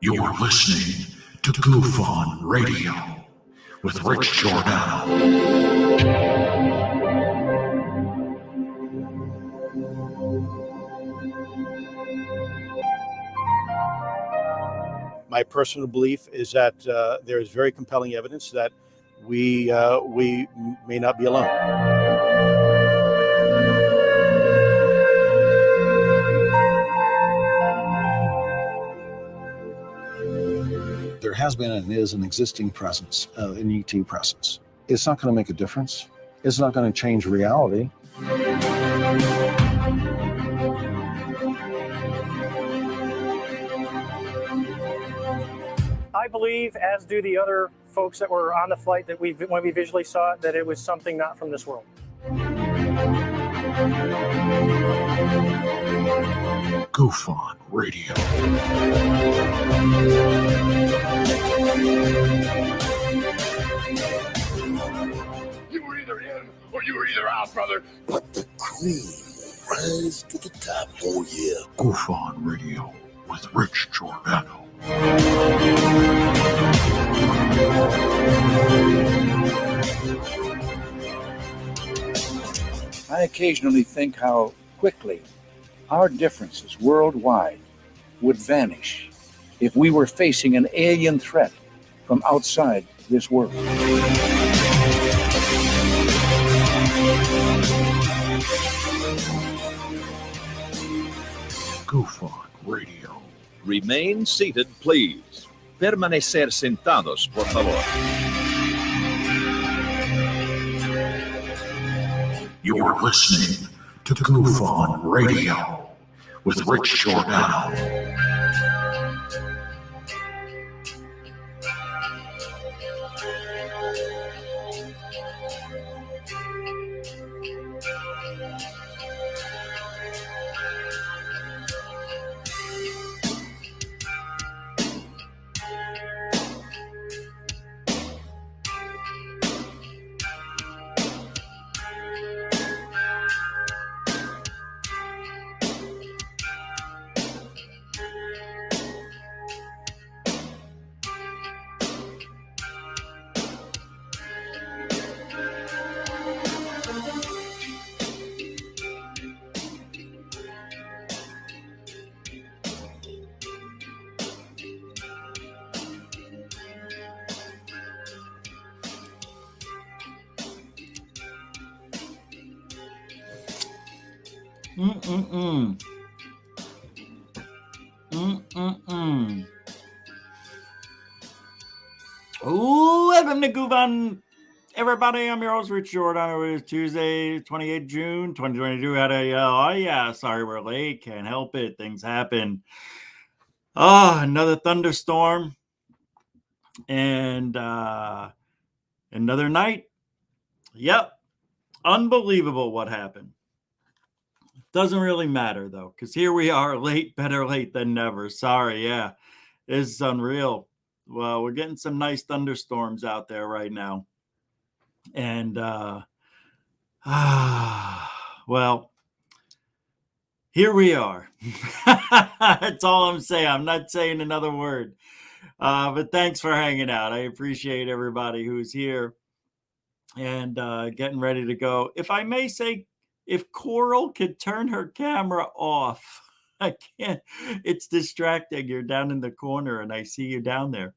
You're listening to Goof on Radio with Rich Giordano. My personal belief is that there is very compelling evidence that we may not be alone. There has been and is an existing presence, an ET presence. It's not going to make a difference. It's not going to change reality. I believe, as do the other folks that were on the flight, that when we visually saw it, that it was something not from this world. Goof on Radio. You were either in or you were either out, brother. But the cream rise to the top. Oh, yeah. Goof on Radio with Rich Giordano. I occasionally think how quickly our differences worldwide would vanish if we were facing an alien threat from outside this world. Goof on Radio. Remain seated, please. Permanecer sentados, por favor. You're listening to Goof on Radio with Rich Giordano. Welcome to Goof on, everybody. I'm your host, Rich Giordano. It is Tuesday, 28 June, 2022. Sorry we're late. Can't help it. Things happen. Another thunderstorm and another night. Yep. Unbelievable what happened. Doesn't really matter, though, because here we are, late, better late than never. Sorry, yeah. This is unreal. Well, we're getting some nice thunderstorms out there right now. And, well, here we are. That's all I'm saying. I'm not saying another word. But thanks for hanging out. I appreciate everybody who's here and getting ready to go. If I may say, if Coral could turn her camera off, I can't. It's distracting. You're down in the corner and I see you down there.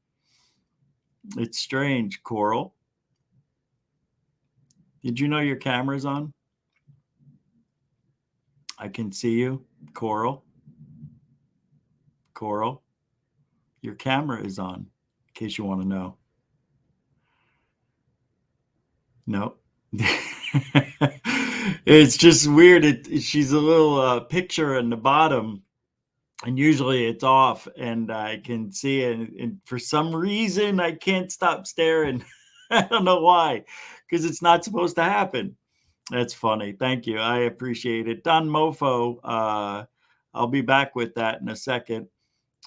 It's strange, Coral. Did you know your camera's on? I can see you, Coral. Coral, your camera is on, in case you want to know. No. It's just weird. She's a little picture in the bottom, and usually it's off, and I can see it. And for some reason, I can't stop staring. I don't know why, because it's not supposed to happen. That's funny. Thank you. I appreciate it. Don Mofo, I'll be back with that in a second.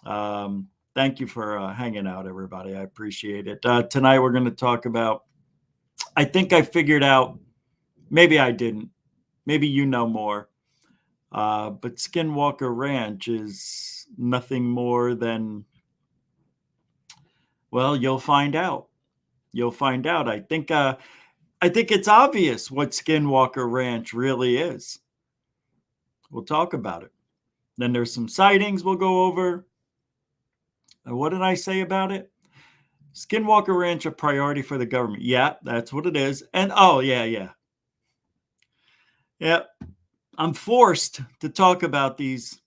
Thank you for hanging out, everybody. I appreciate it. Tonight we're going to talk about, I think I figured out, maybe I didn't, maybe you know more, but Skinwalker Ranch is nothing more than, well, you'll find out. You'll find out. I think it's obvious what Skinwalker Ranch really is. We'll talk about it. Then there's some sightings we'll go over. And what did I say about it? Skinwalker Ranch a priority for the government. Yeah, that's what it is. And oh, yeah. I'm forced to talk about these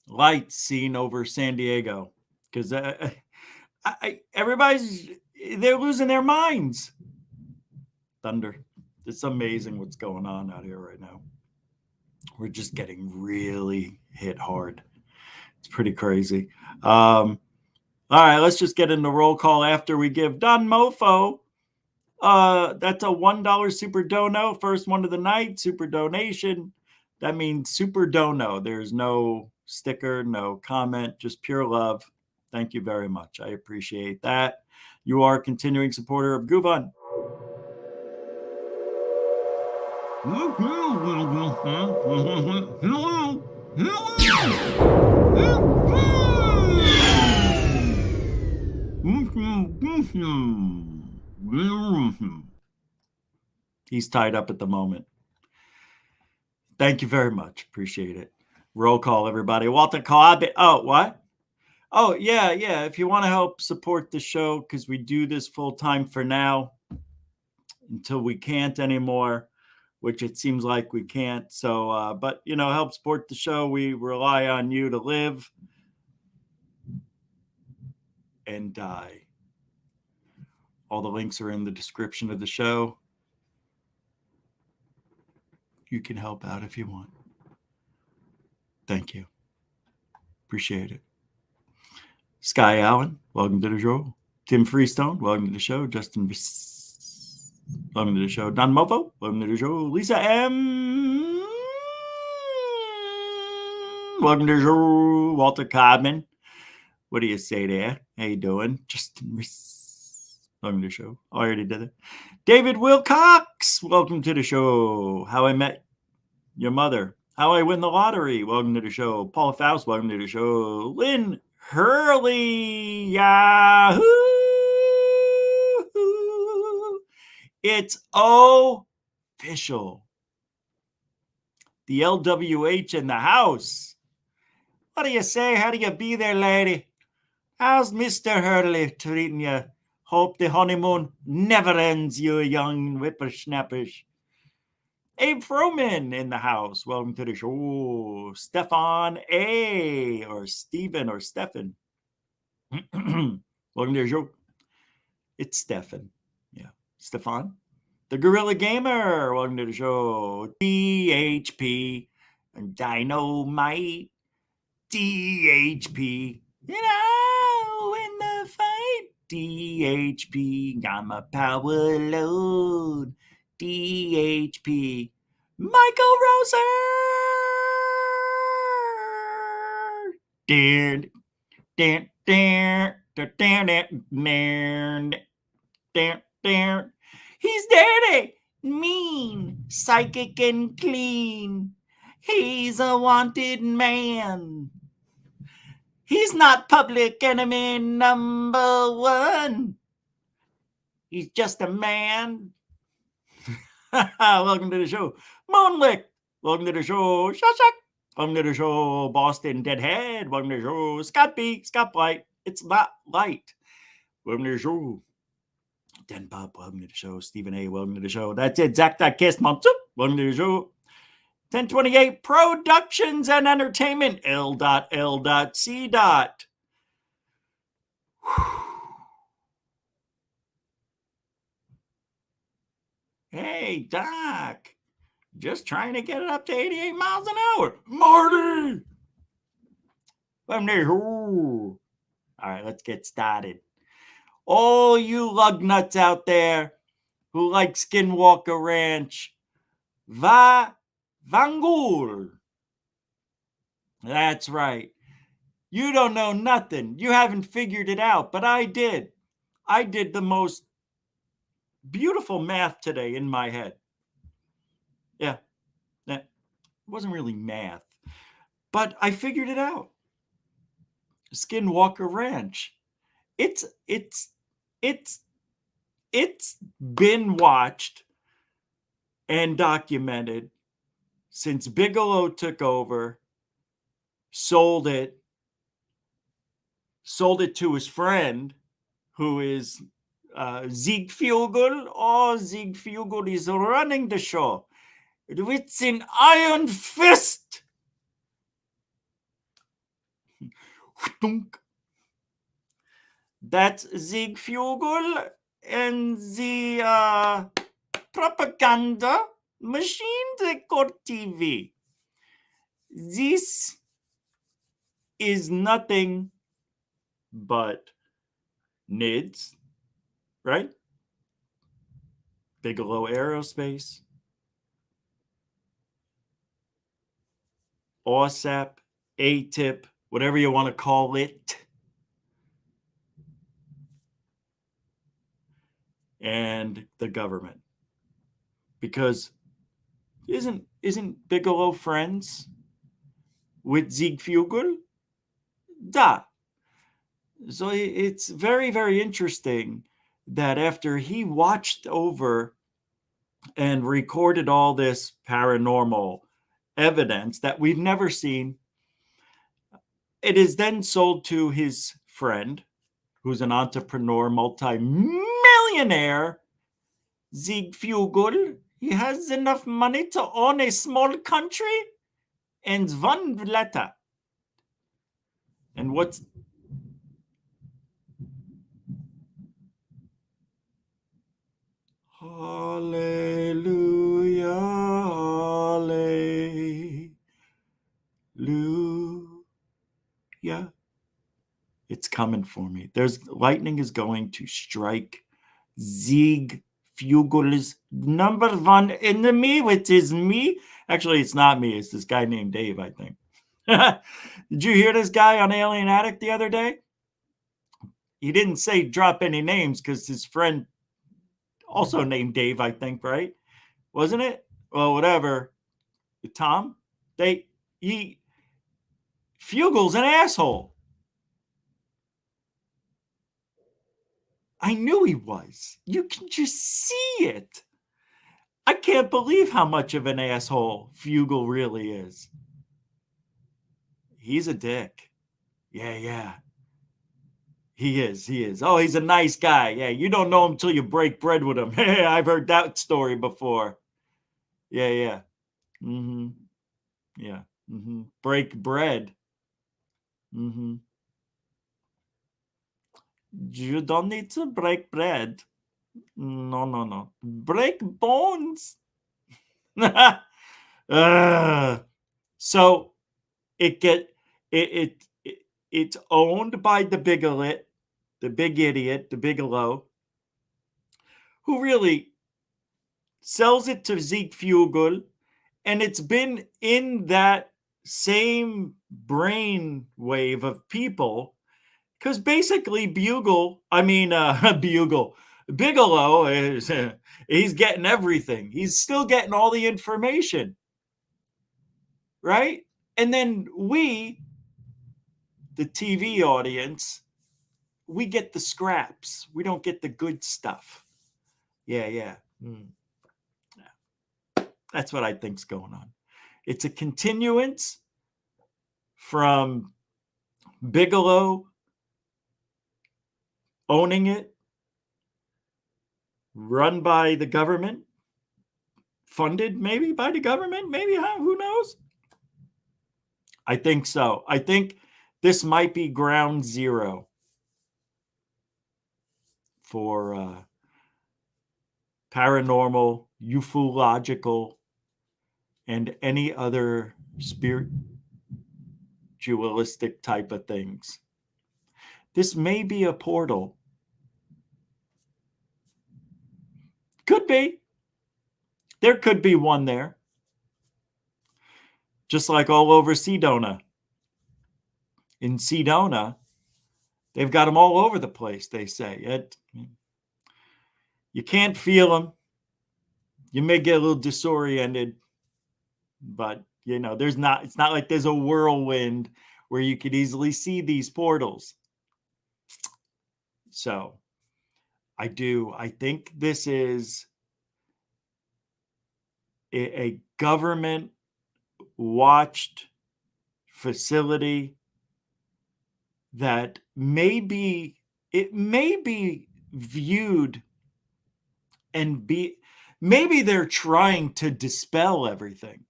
lights seen over San Diego because they're losing their minds. Thunder. It's amazing what's going on out here right now. We're just getting really hit hard. It's pretty crazy. All right, let's just get in the roll call after we give Don Mofo. That's a $1 super dono. First one of the night, super donation. That means super dono. There's no sticker, no comment, just pure love. Thank you very much. I appreciate that. You are a continuing supporter of Guvan. He's tied up at the moment. Thank you very much. Appreciate it. Roll call, everybody. Walter Corbell. Oh, what? Oh, yeah. If you want to help support the show, because we do this full time for now until we can't anymore, which it seems like we can't. So, but, help support the show. We rely on you to live and die. All the links are in the description of the show. You can help out if you want. Thank you. Appreciate it. Sky Allen, welcome to the show. Tim Freestone, welcome to the show. Justin, welcome to the show. Don Mofo, welcome to the show. Lisa M, welcome to the show. Walter Codman, what do you say there? How you doing? Justin, welcome to the show. I already did it. David Wilcox, welcome to the show. How I Met Your Mother. How I Win the Lottery. Welcome to the show. Paula Faust, welcome to the show. Lynn Hurley, Yahoo! It's official. The LWH in the house. What do you say? How do you be there, lady? How's Mr. Hurley treating you? Hope the honeymoon never ends, you young whippersnappers. Abe Froman in the house. Welcome to the show. Stefan A. or Stephen or Stefan. Welcome to the show. It's Stefan. Yeah. Stefan. The Gorilla Gamer. Welcome to the show. DHP and Dynamite. DHP. In the fight. DHP. I'm a power load. DHP. Michael Roser. He's dirty, mean, psychic, and clean. He's a wanted man. He's not public enemy number one. He's just a man. Welcome to the show. Moonlick. Welcome to the show. Shashak. Welcome to the show. Boston Deadhead. Welcome to the show. Scott B. Scott Blight. It's not light. Welcome to the show. Den Bob. Welcome to the show. Stephen A. Welcome to the show. That's it. Zach.Kiss. Mom. Welcome to the show. 1028 Productions and Entertainment. L.L.C. Hey, Doc. Just trying to get it up to 88 miles an hour. Marty! Welcome to the show. All right, let's get started. All you lug nuts out there who like Skinwalker Ranch, va Vangul. That's right. You don't know nothing. You haven't figured it out, but I did. I did the most beautiful math today in my head. Yeah, it wasn't really math, but I figured it out. Skinwalker Ranch. It's been watched and documented since Bigelow took over, sold it to his friend, who is Zieg Fugal. Oh, Zieg Fugal is running the show with an iron fist. That's Zieg Fugal and the propaganda machine they call TV. This is nothing but NIDS, right? Bigelow Aerospace, OSAP, ATIP, whatever you want to call it, and the government. Because isn't Bigelow friends with Zieg Fugal? Da. So it's very, very interesting that after he watched over and recorded all this paranormal evidence that we've never seen, it is then sold to his friend, who's an entrepreneur, multi-millionaire, Zieg Fugal. He has enough money to own a small country and one letter. And what's Hallelujah, hallelujah. It's coming for me. There's lightning is going to strike Zieg Fugal's number one enemy, which is me. Actually, it's not me. It's this guy named Dave, I think. Did you hear this guy on Alien Addict the other day? He didn't say drop any names because his friend also named Dave, I think, right? Wasn't it? Well, whatever. Tom, Fugal's an asshole. I knew he was. You can just see it. I can't believe how much of an asshole Fugal really is. He's a dick. Yeah. He is. Oh, he's a nice guy. Yeah, you don't know him till you break bread with him. I've heard that story before. Yeah. Mm-hmm. Yeah. Mm-hmm. Break bread. Mm-hmm. You don't need to break bread. No. Break bones. So it's owned by the Bigelow, the big idiot, the Bigelow, who really sells it to Zieg Fugal, and it's been in that same brain wave of people, because basically Bigelow is he's getting everything. He's still getting all the information, right? And then we, the TV audience, we get the scraps. We don't get the good stuff. Yeah. That's what I think's going on. It's a continuance from Bigelow owning it, run by the government, funded maybe by the government, maybe, who knows? I think so. I think this might be ground zero for paranormal, ufological, and any other spiritualistic type of things. This may be a portal. Could be. There could be one there. Just like all over Sedona. in Sedona. They've got them all over the place, they say. You can't feel them. You may get a little disoriented, but it's not like there's a whirlwind where you could easily see these portals. So I think this is a government watched facility that may be viewed and maybe they're trying to dispel everything,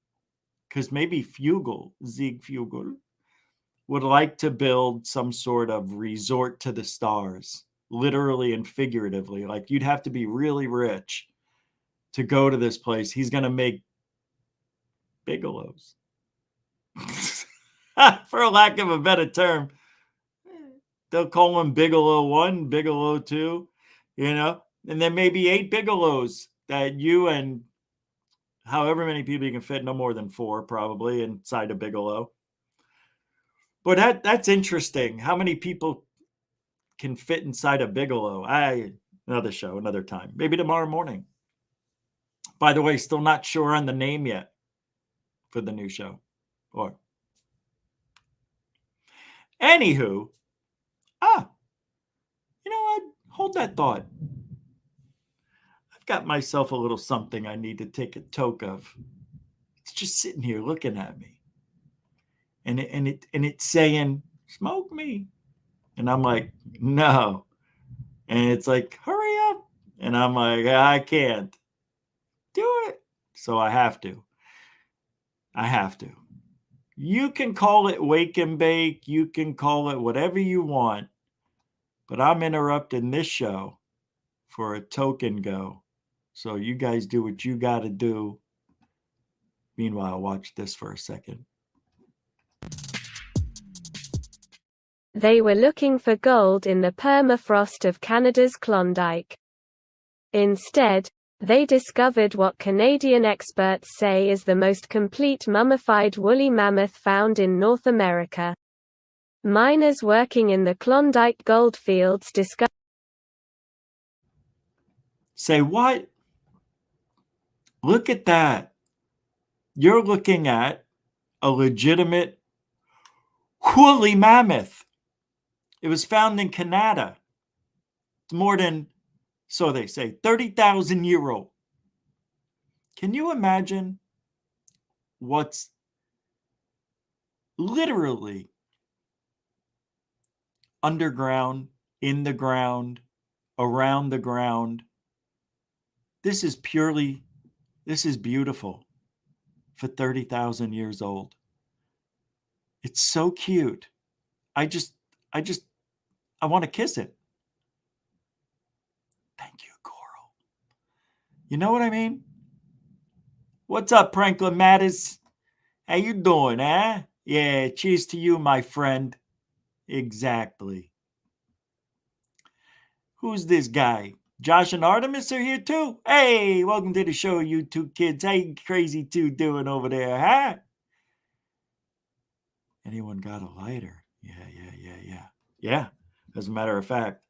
because maybe Sieg Fugal would like to build some sort of resort to the stars, literally and figuratively. Like, you'd have to be really rich to go to this place. He's going to make Bigelows, for lack of a better term. They'll call him Bigelow 1, Bigelow 2, and then maybe 8 Bigelows that you and however many people you can fit, no more than 4 probably inside a Bigelow. But that's interesting. How many people can fit inside a Bigelow? Another show, another time. Maybe tomorrow morning. By the way, still not sure on the name yet for the new show. Or anywho, you know what? Hold that thought. I've got myself a little something I need to take a toke of. It's just sitting here looking at me. And it's saying, smoke me. And I'm like, no. And it's like, hurry up. And I'm like, I can't do it. So I have to. You can call it wake and bake. You can call it whatever you want. But I'm interrupting this show for a token go. So you guys do what you got to do. Meanwhile, watch this for a second. They were looking for gold in the permafrost of Canada's Klondike. Instead, they discovered what Canadian experts say is the most complete mummified woolly mammoth found in North America. Miners working in the Klondike goldfields discovered. Say what? Look at that. You're looking at a legitimate woolly mammoth. It was found in Canada. It's more than, so they say, 30,000 year old. Can you imagine what's literally underground, in the ground, around the ground? This is beautiful for 30,000 years old. It's so cute. I want to kiss it. Thank you, Coral. You know what I mean? What's up, Franklin Mattis? How you doing, eh? Yeah, cheers to you, my friend. Exactly. Who's this guy? Josh and Artemis are here too. Hey, welcome to the show, you two kids. How you crazy two doing over there, huh? Anyone got a lighter? Yeah, as a matter of fact.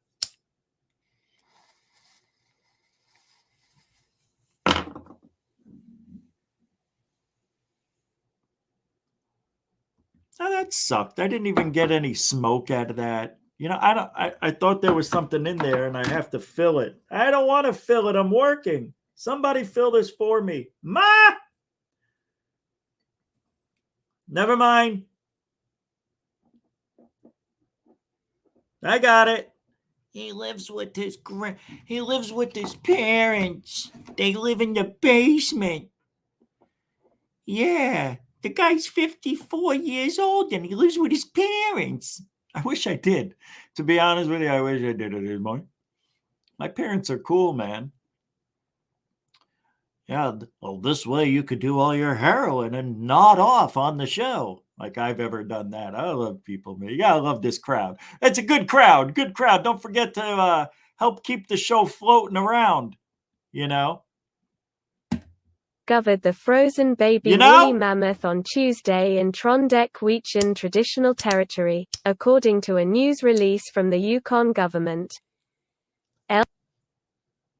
Oh, that sucked. I didn't even get any smoke out of that. I thought there was something in there and I have to fill it. I don't want to fill it. I'm working. Somebody fill this for me. Ma! Never mind. I got it. He lives with his parents. They live in the basement. Yeah. The guy's 54 years old and he lives with his parents. I wish I did. To be honest with you, I wish I did it anymore. My parents are cool, man. Yeah, well, this way you could do all your heroin and nod off on the show. Like I've ever done that. I love people, man. You gotta love this crowd. It's a good crowd. Good crowd. Don't forget to help keep the show floating around, discovered the frozen baby woolly mammoth on Tuesday in Trondheim traditional territory, according to a news release from the Yukon government.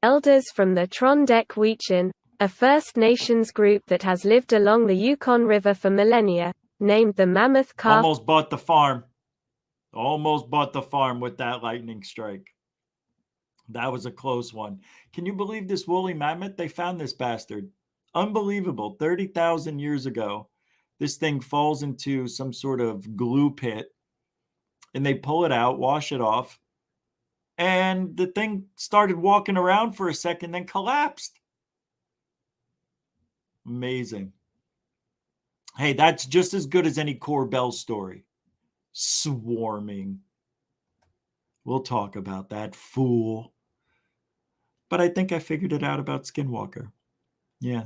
Elders from the Trondheim, a First Nations group that has lived along the Yukon River for millennia, named the mammoth calf. Almost bought the farm. Almost bought the farm with that lightning strike. That was a close one. Can you believe this woolly mammoth? They found this bastard. Unbelievable. 30,000 years ago, this thing falls into some sort of glue pit, and they pull it out, wash it off, and the thing started walking around for a second, then collapsed. Amazing. Hey, that's just as good as any Corbell story. Swarming. We'll talk about that, fool. But I think I figured it out about Skinwalker. Yeah.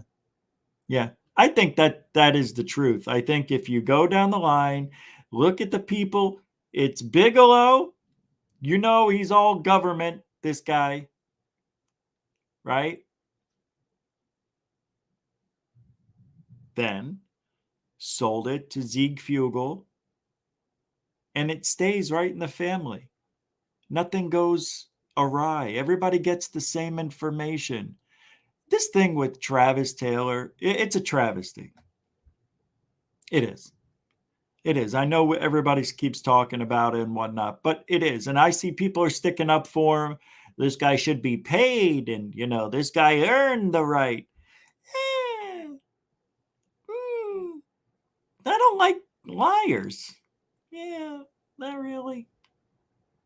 I think that is the truth. I think if you go down the line, look at the people, it's Bigelow. You know he's all government, this guy. Right? Then sold it to Diego Fugal, and it stays right in the family. Nothing goes awry. Everybody gets the same information. This thing with Travis Taylor, it's a travesty. It is. It is. I know everybody keeps talking about it and whatnot, but it is. And I see people are sticking up for him. This guy should be paid, and, this guy earned the right. I don't like liars. Yeah, not really.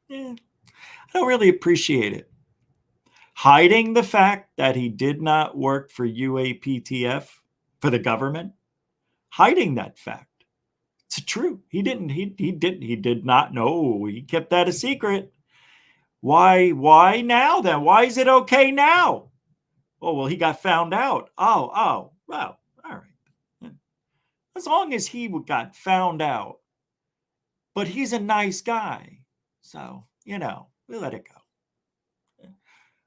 Yeah, I don't really appreciate it. Hiding the fact that he did not work for UAPTF, for the government, hiding that fact. It's true. He did not know. He kept that a secret. Why now then? Why is it okay now? Oh, well, he got found out. Oh, well, all right. As long as he got found out. But he's a nice guy. So, we let it go.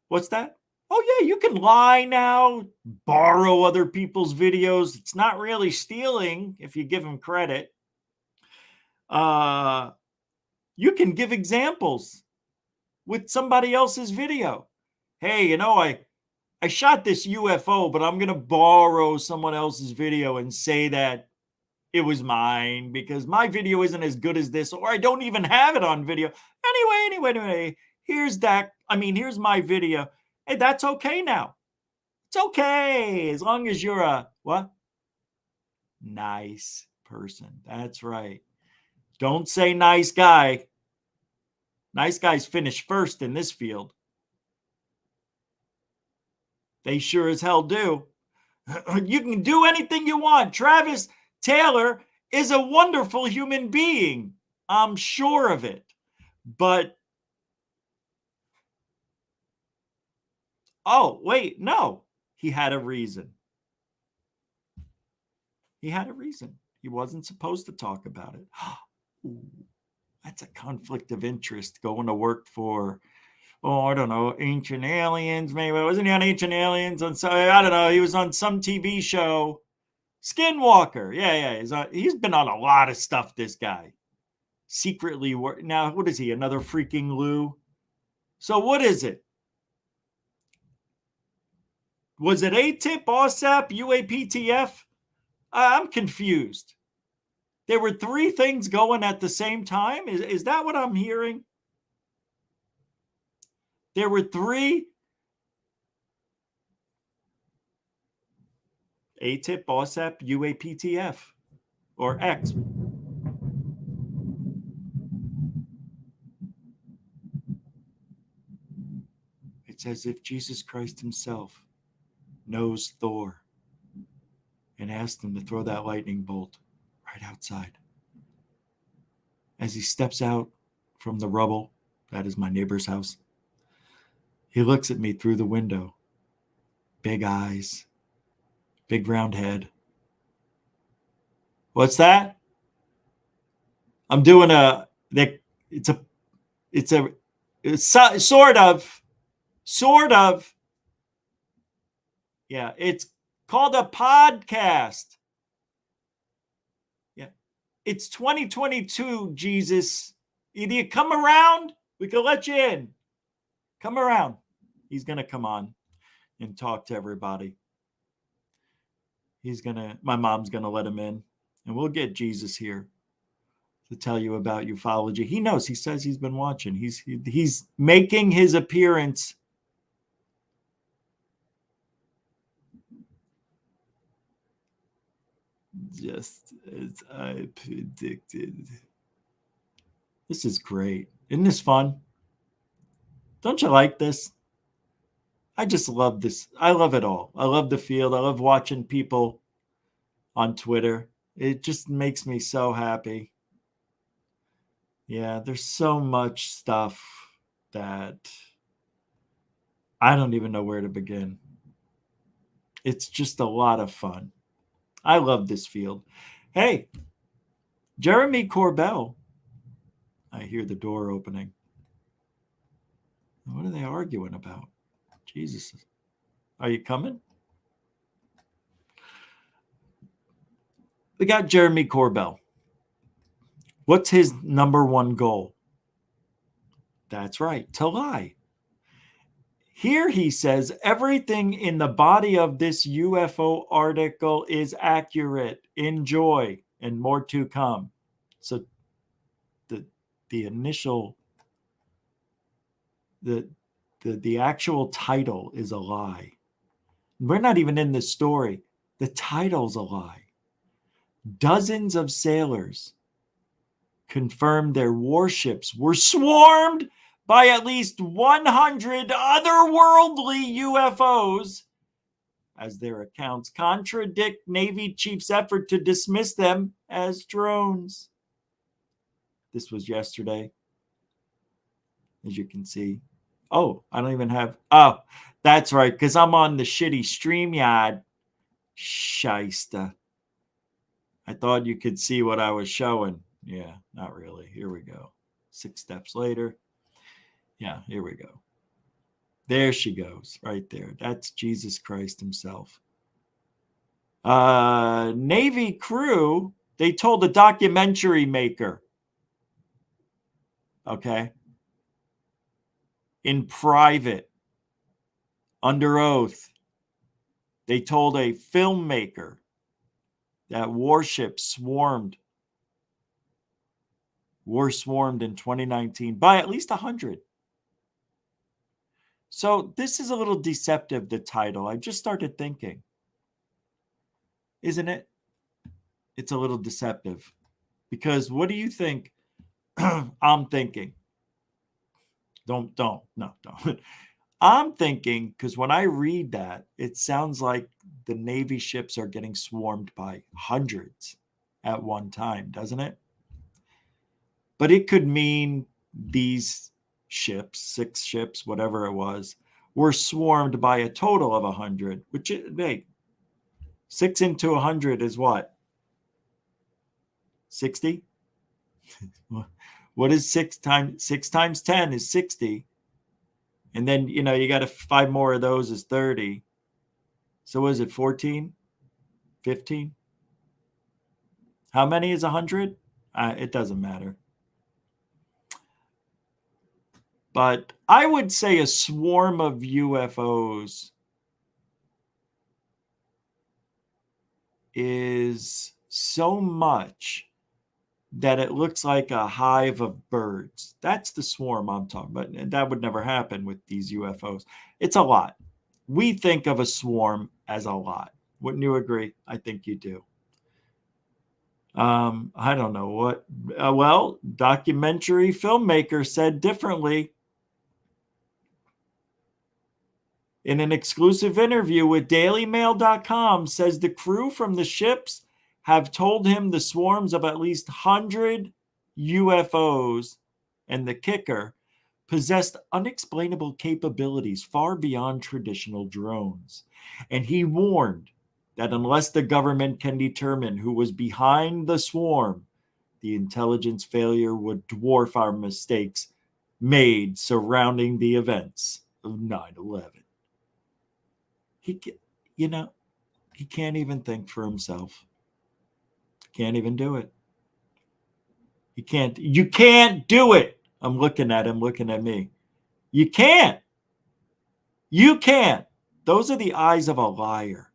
What's that? Oh, yeah, you can lie now, borrow other people's videos. It's not really stealing if you give them credit. You can give examples with somebody else's video. Hey, I shot this UFO, but I'm going to borrow someone else's video and say that it was mine because my video isn't as good as this, or I don't even have it on video. Anyway, here's my video. Hey, that's okay now. It's okay as long as you're a what? Nice person. That's right. Don't say nice guy. Nice guys finish first in this field. They sure as hell do. You can do anything you want. Travis Taylor is a wonderful human being. I'm sure of it. But, oh, wait, no. He had a reason. He had a reason. He wasn't supposed to talk about it. Ooh, that's a conflict of interest, going to work for, I don't know, Ancient Aliens, maybe. Wasn't he on Ancient Aliens? I don't know. He was on some TV show. Skinwalker. Yeah. He's been on a lot of stuff, this guy. Secretly. Now, what is he? Another freaking Lou? So what is it? Was it ATIP, OSAP, UAPTF? I'm confused. There were 3 things going at the same time? Is that what I'm hearing? There were 3? ATIP, OSAP, UAPTF, or X. It's as if Jesus Christ himself knows Thor and asked him to throw that lightning bolt right outside. As he steps out from the rubble, that is my neighbor's house, he looks at me through the window. Big eyes, big round head. What's that? I'm doing sort of. Yeah, it's called a podcast. Yeah. It's 2022, Jesus. Either you come around, we can let you in. Come around. He's going to come on and talk to everybody. My mom's going to let him in, and we'll get Jesus here to tell you about ufology. He knows. He says he's been watching. He's making his appearance. Just as I predicted. This is great. Isn't this fun? Don't you like this? I just love this. I love it all. I love the field. I love watching people on Twitter. It just makes me so happy. Yeah, there's so much stuff that I don't even know where to begin. It's just a lot of fun. I love this field. Hey, Jeremy Corbell. I hear the door opening. What are they arguing about? Jesus. Are you coming? We got Jeremy Corbell. What's his number one goal? That's right, to lie. Here he says everything in the body of this UFO article is accurate. Enjoy, and more to come. So the initial, the actual title is a lie. We're not even in the story. The title's a lie. Dozens of sailors confirmed their warships were swarmed by at least 100 otherworldly UFOs, as their accounts contradict Navy chief's effort to dismiss them as drones. This was yesterday, as you can see. Oh, I don't even have... Oh, that's right, because I'm on the shitty StreamYard. Shyster. I thought you could see what I was showing. Yeah, not really. Here we go. 6 steps later. Yeah, here we go. There she goes, right there. That's Jesus Christ himself. Navy crew, they told a documentary maker, okay, in private, under oath, they told a filmmaker that warships were swarmed in 2019 by at least 100. So this is a little deceptive, the title. I just started thinking. Isn't it? It's a little deceptive. Because what do you think I'm thinking? Don't. I'm thinking, because when I read that, it sounds like the Navy ships are getting swarmed by hundreds at one time, doesn't it? But it could mean these ships, 6 ships, whatever it was, were swarmed by a total of 100, which, hey, 6 into 100 is what? 60? What is 6 times 10 is 60. And then, you got 5 more of those is 30. So what is it, 14? 15? How many is 100? It doesn't matter. But I would say a swarm of UFOs is so much that it looks like a hive of birds. That's the swarm I'm talking about. And that would never happen with these UFOs. It's a lot. We think of a swarm as a lot. Wouldn't you agree? I think you do. I don't know what. Well, documentary filmmaker said differently. In an exclusive interview with DailyMail.com, says the crew from the ships have told him the swarms of at least 100 UFOs, and the kicker, possessed unexplainable capabilities far beyond traditional drones. And he warned that unless the government can determine who was behind the swarm, the intelligence failure would dwarf our mistakes made surrounding the events of 9/11. He can't even think for himself. Can't even do it. You can't do it. I'm looking at him, looking at me. You can't. You can't. Those are the eyes of a liar.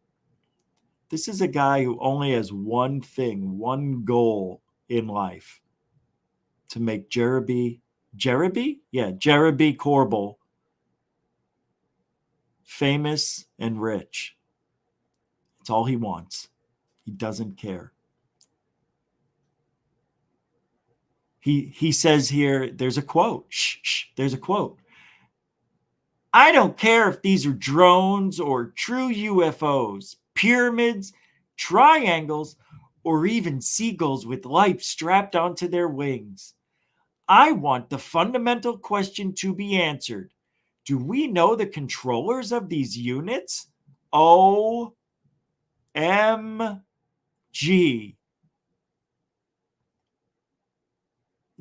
This is a guy who only has one thing, one goal in life: to make Jeremy Corbell famous and rich. That's all he wants. He doesn't care. He says here, there's a quote. There's a quote. I don't care if these are drones or true UFOs, pyramids, triangles, or even seagulls with lights strapped onto their wings. I want the fundamental question to be answered. Do we know the controllers of these units? OMG.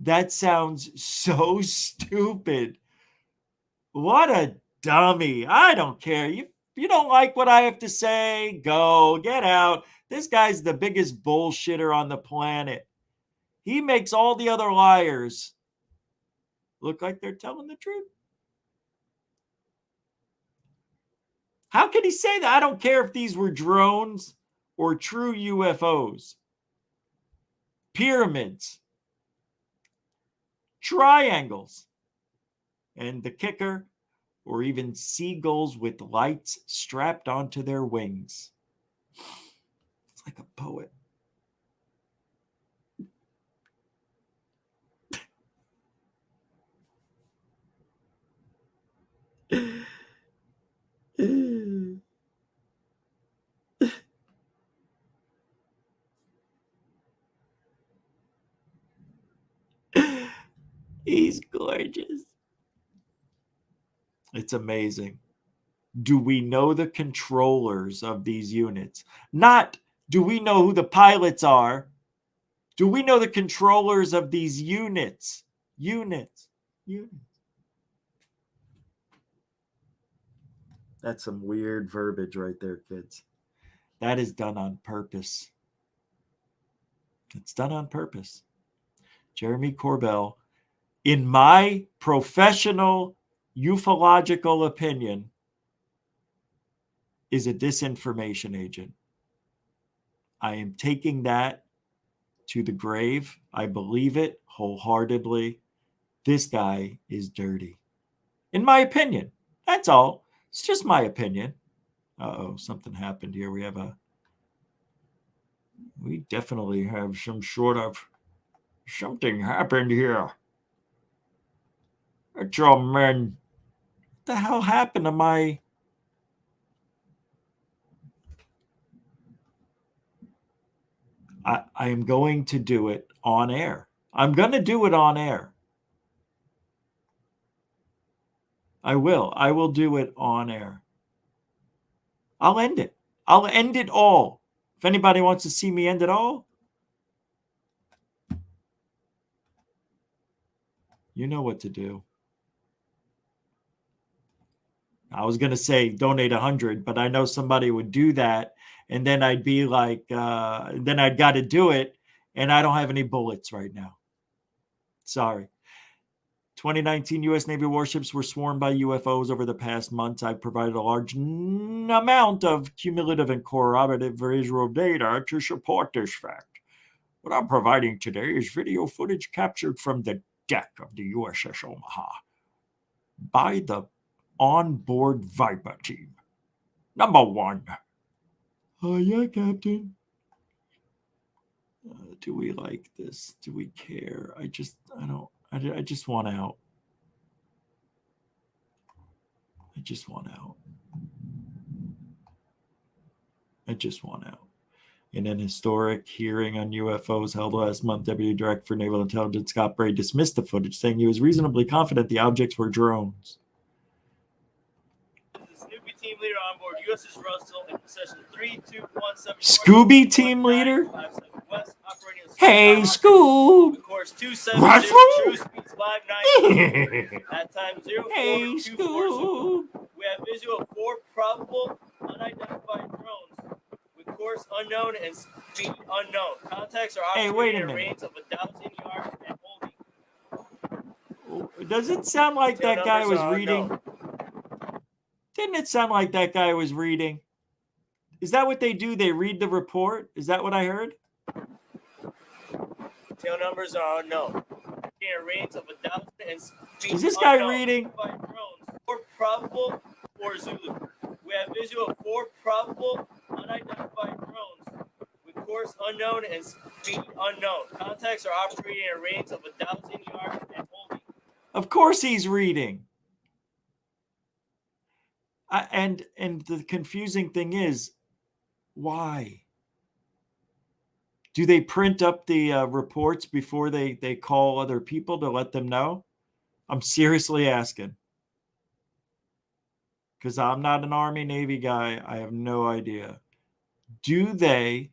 That sounds so stupid. What a dummy. I don't care. You don't like what I have to say? Go, get out. This guy's the biggest bullshitter on the planet. He makes all the other liars look like they're telling the truth. How can he say that? I don't care if these were drones or true UFOs, pyramids, triangles, and the kicker, or even seagulls with lights strapped onto their wings. It's like a poet. He's gorgeous. It's amazing. Do we know the controllers of these units? Not do we know who the pilots are? Do we know the controllers of these units? Units. That's some weird verbiage right there, kids. That is done on purpose. It's done on purpose. Jeremy Corbell, in my professional ufological opinion, is a disinformation agent. I am taking that to the grave. I believe it wholeheartedly. This guy is dirty. In my opinion. That's all. It's just my opinion. Uh-oh, something happened here. We definitely have some sort of something happened here. That's all, man. What the hell happened to my... I am going to do it on air. I'm going to do it on air. I will do it on air. I'll end it. I'll end it all. If anybody wants to see me end it all, you know what to do. I was going to say donate 100, but I know somebody would do that. And then I'd be like, then I'd got to do it. And I don't have any bullets right now. Sorry. 2019 U.S. Navy warships were swarmed by UFOs over the past months. I've provided a large amount of cumulative and corroborative visual data to support this fact. What I'm providing today is video footage captured from the deck of the USS Omaha by the onboard Viper team. Number 1. Oh, yeah, Captain. Do we like this? Do we care? I just want out. I just want out. In an historic hearing on UFOs held last month, Deputy Director for Naval Intelligence Scott Bray dismissed the footage, saying he was reasonably confident the objects were drones. Snoopy team leader on board USS Russell in possession 32174. Scooby team leader? Hey, Scoob! Course 270, true speeds 590. At time 04. Hey, Scoob! We have visual of 4 probable unidentified drones course unknown and speed unknown. Contacts are Hey, operating wait a at a minute. range of 1,000 yards and holding. Does it sound like Tail that guy numbers was are reading? unknown. Didn't it sound like that guy was reading? Is that what they do? They read the report? Is that what I heard? Tail numbers are unknown. In a range of 1,000 and speed Is this guy unknown. reading? By drones, 4 probable or Zulu. We have visual of 4 probable unidentified drones with course unknown and speed unknown. Contacts are operating at a range of 1,000 yards and holding. Of course he's reading. And the confusing thing is, why? Do they print up the reports before they call other people to let them know? I'm seriously asking. Because I'm not an Army Navy guy. I have no idea. Do they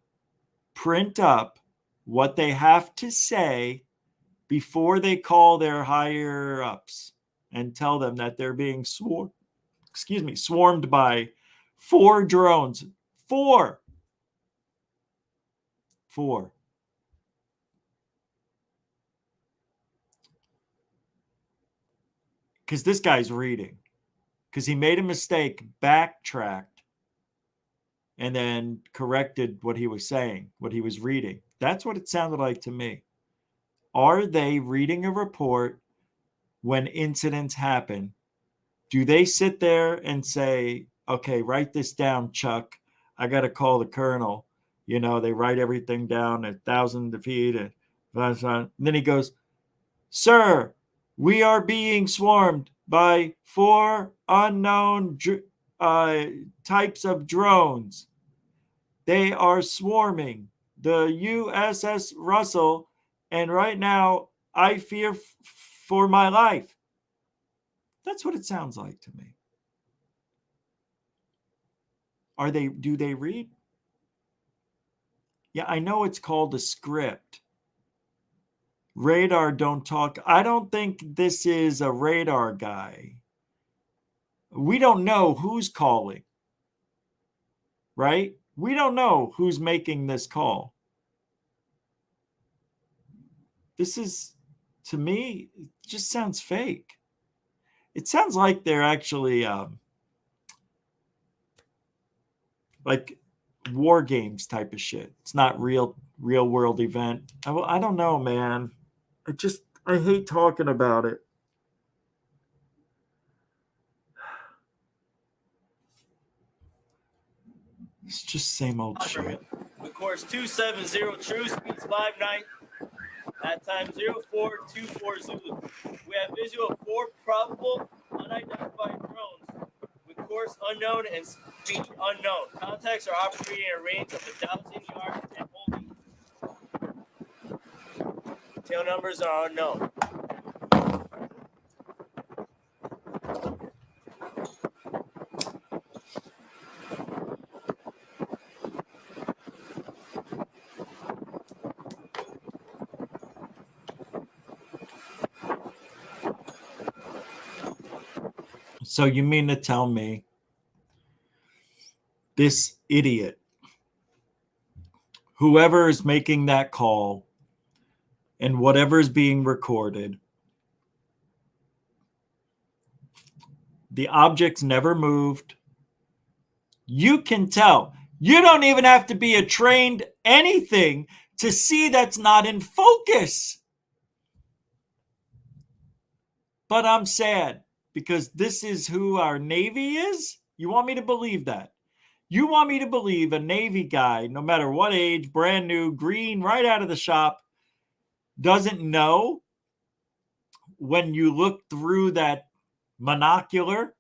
print up what they have to say before they call their higher ups and tell them that they're being swarmed by 4 drones? 4. Because this guy's reading. Because he made a mistake, backtracked, and then corrected what he was saying, what he was reading. That's what it sounded like to me. Are they reading a report when incidents happen? Do they sit there and say, okay, write this down, Chuck. I got to call the colonel. You know, they write everything down at 1,000 feet. And then he goes, sir, we are being swarmed by 4 unknown types of drones. They are swarming the USS Russell, and right now I fear for my life. That's what it sounds like to me. Do they read? Yeah, I know it's called a script. Radar don't talk. I don't think this is a radar guy. We don't know who's calling, right? We don't know who's making this call. This is, to me, it just sounds fake. It sounds like they're actually like war games type of shit. It's not real world event. I don't know, man. I hate talking about it. It's just same old shit. With course 270, true, speeds 59, at time 0424 Zulu. We have visual of 4 probable unidentified drones with course unknown and speed unknown. Contacts are operating at a range of 1,000 yards and holding. Tail numbers are unknown. So you mean to tell me this idiot, whoever is making that call and whatever is being recorded, the objects never moved? You can tell. You don't even have to be a trained anything to see that's not in focus. But I'm sad because this is who our Navy is. You want me to believe that? You want me to believe a Navy guy, no matter what age, brand new, green, right out of the shop, doesn't know when you look through that monocular,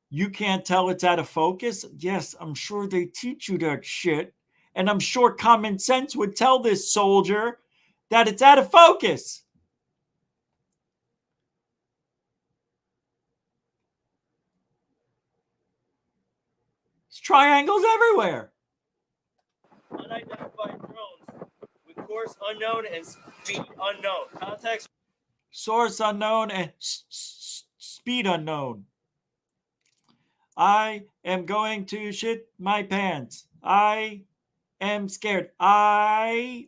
you can't tell it's out of focus? Yes, I'm sure they teach you that shit. And I'm sure common sense would tell this soldier that it's out of focus. There's triangles everywhere. Unidentified drones with course unknown and speed unknown. Contacts. Source unknown and speed unknown. I am going to shit my pants. I am scared. I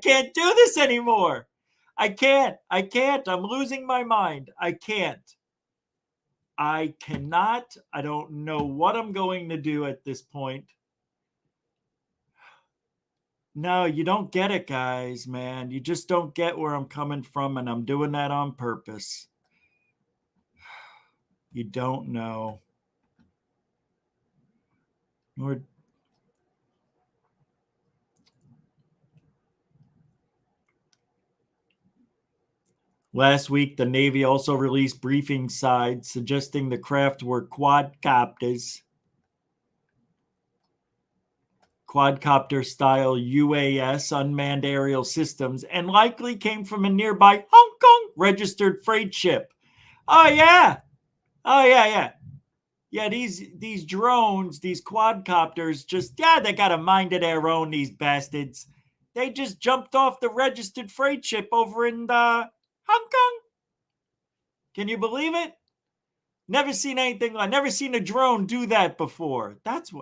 can't do this anymore. I can't. I'm losing my mind. I can't. I cannot. I don't know what I'm going to do at this point. No, you don't get it, guys, man. You just don't get where I'm coming from, and I'm doing that on purpose. You don't know. Last week, the Navy also released briefing sides suggesting the craft were quadcopters. Quadcopter-style UAS, unmanned aerial systems, and likely came from a nearby Hong Kong registered freight ship. Oh, yeah. Yeah, these drones, these quadcopters, they got a mind of their own, these bastards. They just jumped off the registered freight ship over in Hong Kong. Can you believe it? Never seen anything like, never seen a drone do that before. That's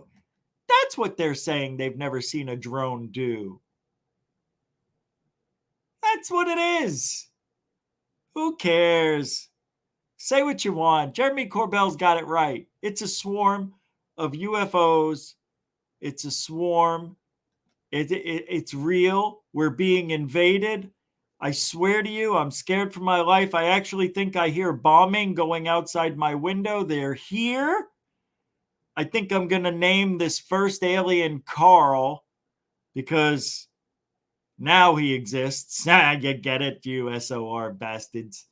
what they're saying they've never seen a drone do. That's what it is. Who cares? Say what you want. Jeremy Corbell's got it right. It's a swarm of UFOs. It's a swarm. It's real. We're being invaded. I swear to you, I'm scared for my life. I actually think I hear bombing going outside my window. They're here. I think I'm going to name this first alien Carl because now he exists. You get it, you SOR bastards.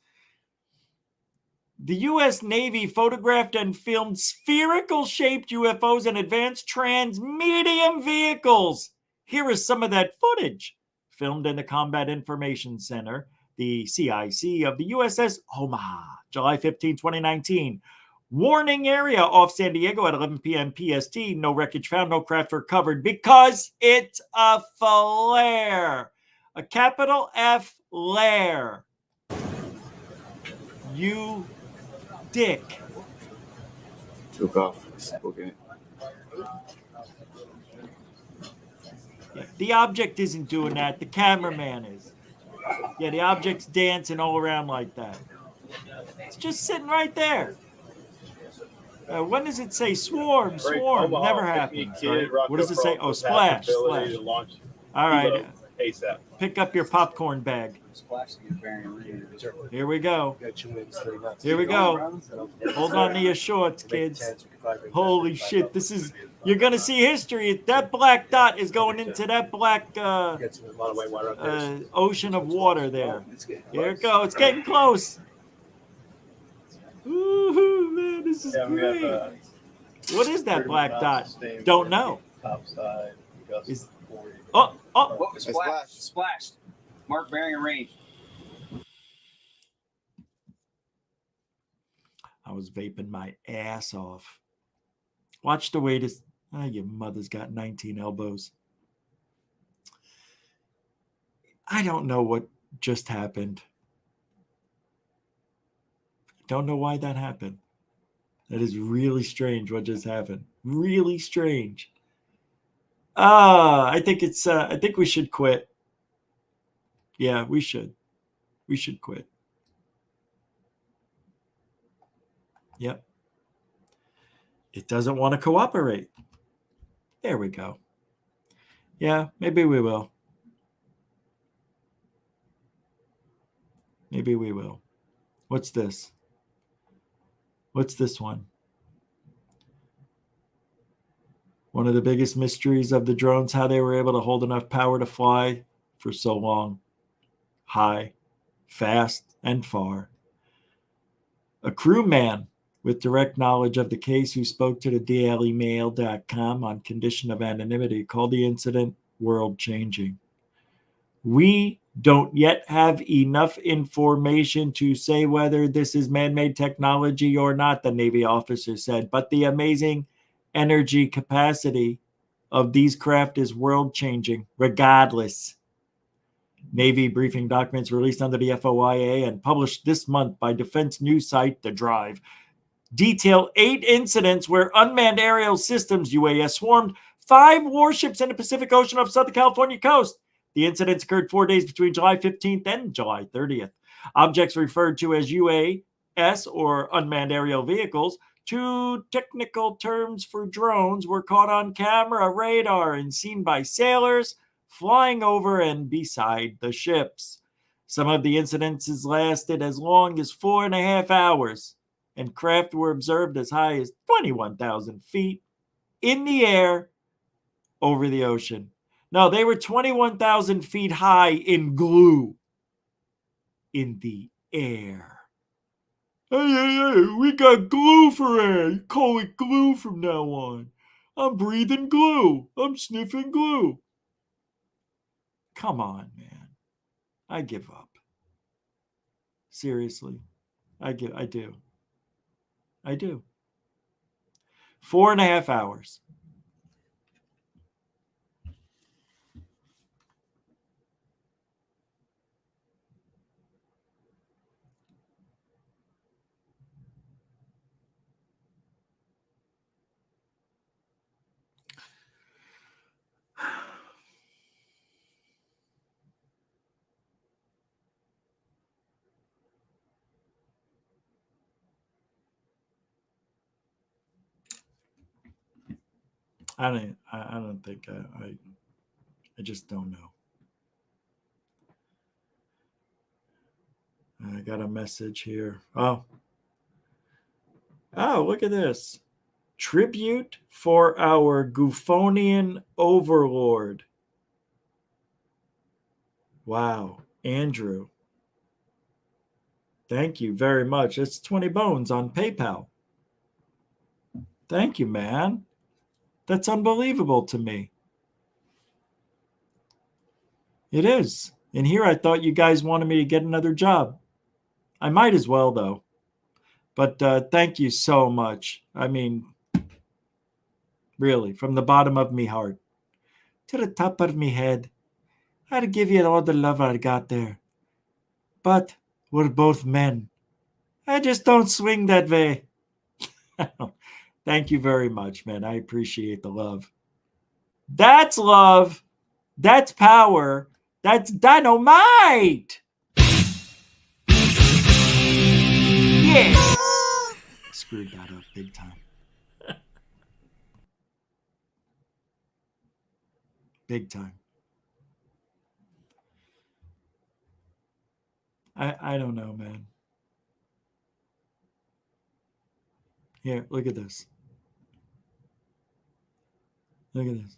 The U.S. Navy photographed and filmed spherical-shaped UFOs and advanced trans-medium vehicles. Here is some of that footage. Filmed in the Combat Information Center, the CIC of the USS Omaha, July 15, 2019. Warning area off San Diego at 11 p.m. PST. No wreckage found, no craft recovered because it's a flare. A capital F flare. You dick. Took off. Okay. Yeah, the object isn't doing that. The cameraman is. Yeah, the object's dancing all around like that. It's just sitting right there. When does it say swarm? Swarm. Never happens. Right? What does it say? Oh, splash. Splash. All right. Pick up your popcorn bag. Here we go. Here we go. Hold on to your shorts, kids. Holy shit. This is, you're going to see history. That black dot is going into that black ocean of water there. Here it goes. It's getting close. Ooh, man, this is great. What is that black dot? Don't know. Splashed. Mark bearing and range. I was vaping my ass off. Watch the way this. Your mother's got 19 elbows. I don't know what just happened. Don't know why that happened. That is really strange what just happened. Really strange. I think it's I think we should quit. Yeah, we should. We should quit. Yep. It doesn't want to cooperate. There we go. Yeah, maybe we will. Maybe we will. What's this? What's this one? One of the biggest mysteries of the drones, how they were able to hold enough power to fly for so long. High, fast, and far. A crewman with direct knowledge of the case who spoke to the dailymail.com on condition of anonymity called the incident world-changing. We don't yet have enough information to say whether this is man-made technology or not, the Navy officer said, but the amazing energy capacity of these craft is world-changing, regardless. Navy briefing documents released under the FOIA and published this month by defense news site The Drive detail 8 incidents where unmanned aerial systems, UAS, swarmed 5 warships in the Pacific Ocean off Southern California coast. The incidents occurred 4 days between July 15th and July 30th. Objects referred to as UAS, or unmanned aerial vehicles, 2 technical terms for drones, were caught on camera, radar, and seen by sailors flying over and beside the ships. Some of the incidences lasted as long as 4.5 hours, and craft were observed as high as 21,000 feet in the air over the ocean. No, they were 21,000 feet high in glue in the air. Hey, we got glue for air. You call it glue from now on. I'm breathing glue. I'm sniffing glue. Come on, man. I give up. Seriously. I do. 4.5 hours. I don't think I just don't know. I got a message here. Oh, look at this. Tribute for our Goofonian overlord. Wow, Andrew. Thank you very much. It's 20 bones on PayPal. Thank you, man. That's unbelievable to me. It is. And here I thought you guys wanted me to get another job. I might as well, though. But thank you so much. I mean, really, from the bottom of me heart to the top of me head, I'd give you all the love I got there. But we're both men. I just don't swing that way. Thank you very much, man. I appreciate the love. That's love. That's power. That's dynamite. Yeah. Screwed that up big time. Big time. I don't know, man. Here, look at this. Look at this.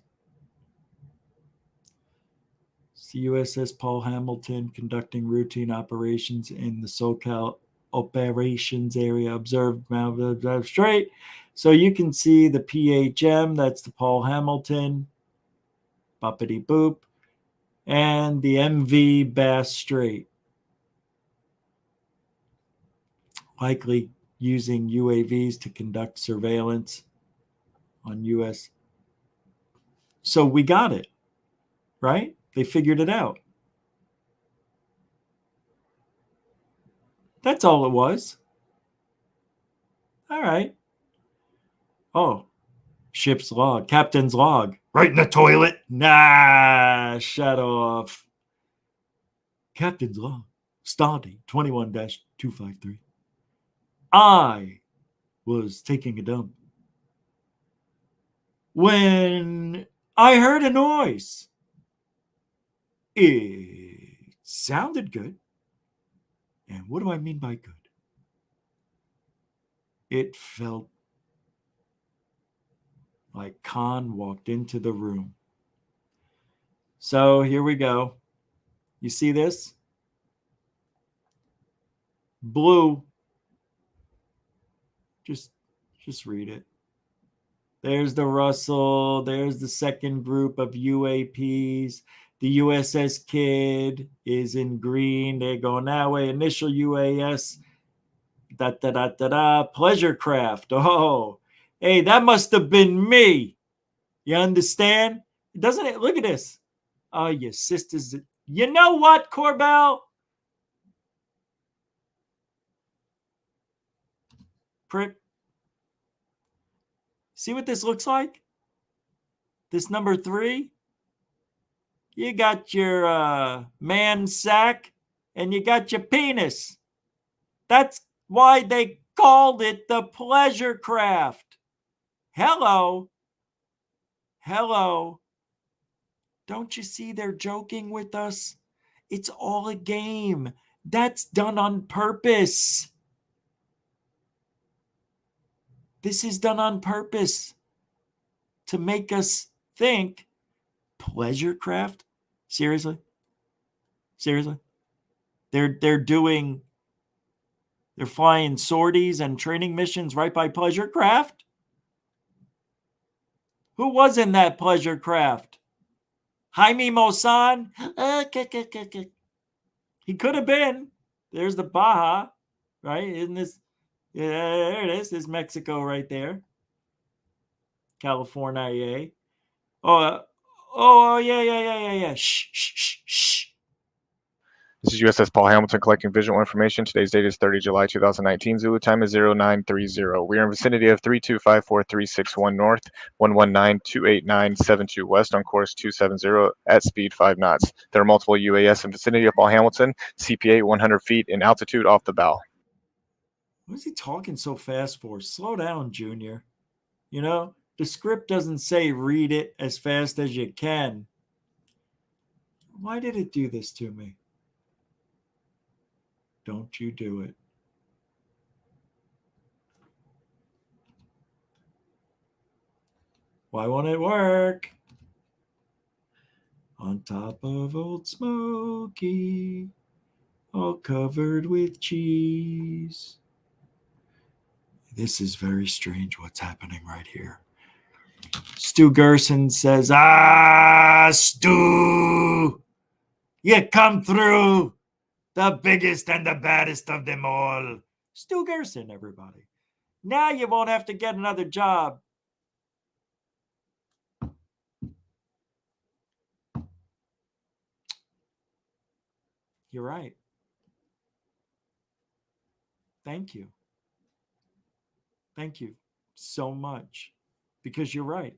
It's the USS Paul Hamilton conducting routine operations in the SoCal operations area. Observed straight. So you can see the PHM, that's the Paul Hamilton. Boppity boop. And the MV Bass Strait. Likely using UAVs to conduct surveillance on U.S. So we got it, right? They figured it out. That's all it was. All right. Oh, ship's log, captain's log. Right in the toilet? Nah, shut off. Captain's log, Stardate 21-253. I was taking a dump when I heard a noise. It sounded good. And what do I mean by good? It felt like Khan walked into the room. So here we go. You see this? Blue. Just read it. There's the Russell. There's the second group of UAPs. The USS Kidd is in green. They're going that way. Initial UAS. Pleasure craft. Oh, hey, that must have been me. You understand? Doesn't it? Look at this. Oh, your sisters. You know what, Corbell? Prick. See what this looks like? This number 3? You got your man sack and you got your penis. That's why they called it the pleasure craft. Hello. Hello. Don't you see they're joking with us? It's all a game. That's done on purpose. This is done on purpose to make us think pleasure craft. Seriously? Seriously? They're flying sorties and training missions right by pleasure craft? Who was in that pleasure craft? Jaime Maussan? He could have been. There's the Baja, right? Isn't this? Yeah, there it is. There's Mexico right there. California. Yeah. Shh. This is USS Paul Hamilton collecting visual information. Today's date is 30 July 2019. Zulu time is 0930. We are in vicinity of 3254361 north, 119-289-72 west on course 270 at speed 5 knots. There are multiple UAS in vicinity of Paul Hamilton, CPA 100 feet in altitude off the bow. What is he talking so fast for? Slow down, Junior. You know, the script doesn't say read it as fast as you can. Why did it do this to me? Don't you do it. Why won't it work? On top of Old Smoky, all covered with cheese. This is very strange what's happening right here. Stu Gerson says, Stu, you come through. The biggest and the baddest of them all. Stu Gerson, everybody. Now you won't have to get another job. You're right. Thank you. Thank you so much. Because you're right.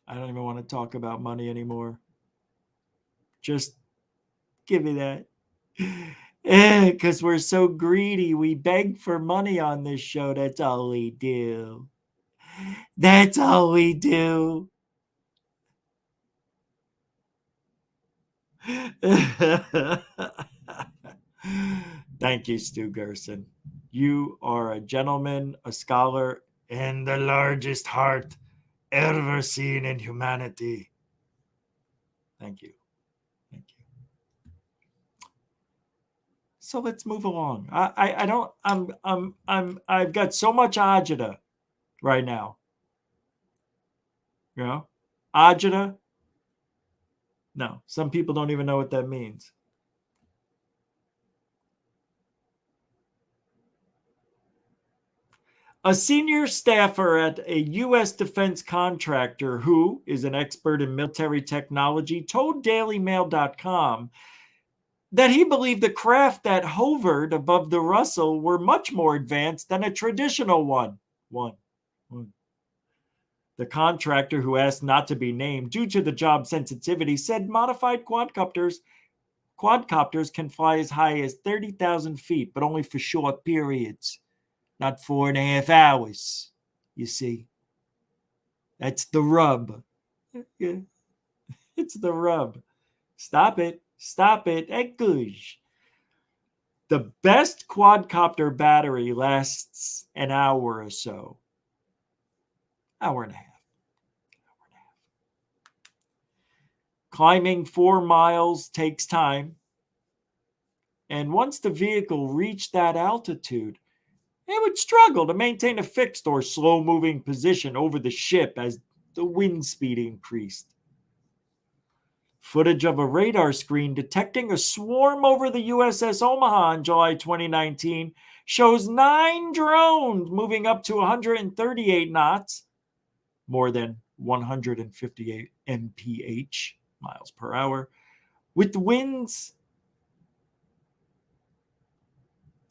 I don't even want to talk about money anymore. Just give me that. Because we're so greedy. We beg for money on this show. That's all we do. That's all we do. Thank you, Stu Gerson. You are a gentleman, a scholar, and the largest heart ever seen in humanity. Thank you. Thank you. So let's move along. I've got so much agita right now. You know? Agita? No, some people don't even know what that means. A senior staffer at a U.S. defense contractor who is an expert in military technology told DailyMail.com that he believed the craft that hovered above the Russell were much more advanced than a traditional one. The contractor, who asked not to be named due to the job sensitivity, said modified quadcopters can fly as high as 30,000 feet, but only for short periods. Not 4.5 hours, you see. That's the rub. Yeah. It's the rub. Stop it. Egush. The best quadcopter battery lasts an hour or so. Hour and a half. Climbing 4 miles takes time. And once the vehicle reached that altitude, it would struggle to maintain a fixed or slow-moving position over the ship as the wind speed increased. Footage of a radar screen detecting a swarm over the USS Omaha in July 2019 shows 9 drones moving up to 138 knots, more than 158 mph, miles per hour, with winds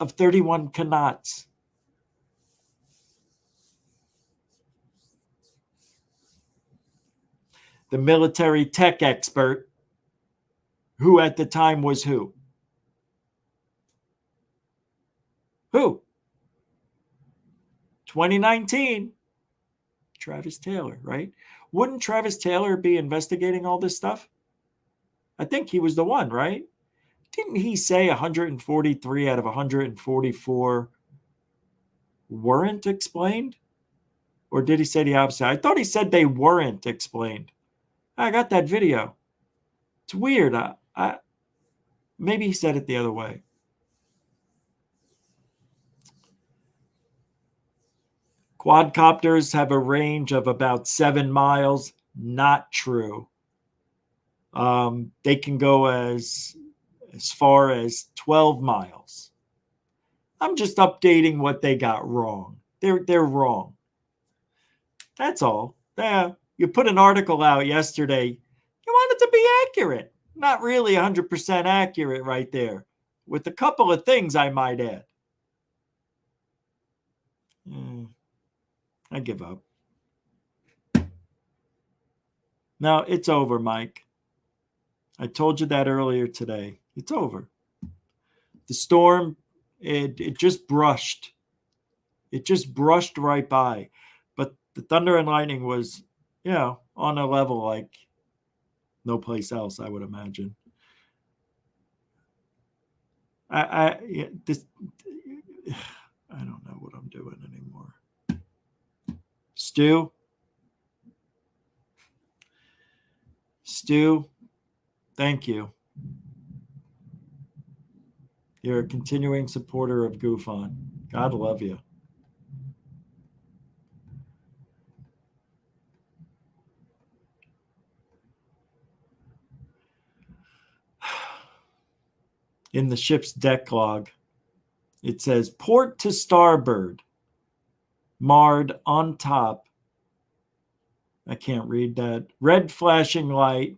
of 31 knots. The military tech expert, who at the time was who? Who? 2019, Travis Taylor, right? Wouldn't Travis Taylor be investigating all this stuff? I think he was the one, right? Didn't he say 143 out of 144 weren't explained? Or did he say the opposite? I thought he said they weren't explained. I got that video. It's weird. Maybe he said it the other way. Quadcopters have a range of about 7 miles. Not true. They can go as far as 12 miles. I'm just updating what they got wrong. They're wrong. That's all. Yeah, you put an article out yesterday. You want it to be accurate. Not really 100% accurate right there. With a couple of things I might add. I give up. No, it's over, Mike. I told you that earlier today. It's over. The storm, it just brushed. It just brushed right by. But the thunder and lightning was, on a level like no place else, I would imagine. I don't know what I'm doing anymore. Stu, thank you. You're a continuing supporter of GoofOn. God love you. In the ship's deck log, it says port to starboard, marred on top. I can't read that. Red flashing light,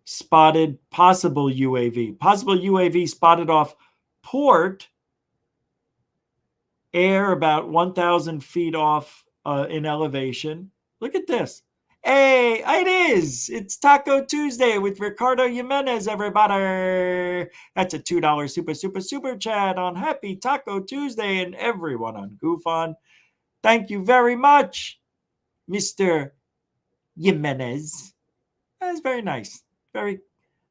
spotted possible UAV. Possible UAV spotted off port, air about 1,000 feet off in elevation. Look at this. Hey, it is. It's Taco Tuesday with Ricardo Jimenez, everybody. That's a $2 super chat on Happy Taco Tuesday, and everyone on GoofOn. Thank you very much, Mr. Jimenez. That's very nice. Very,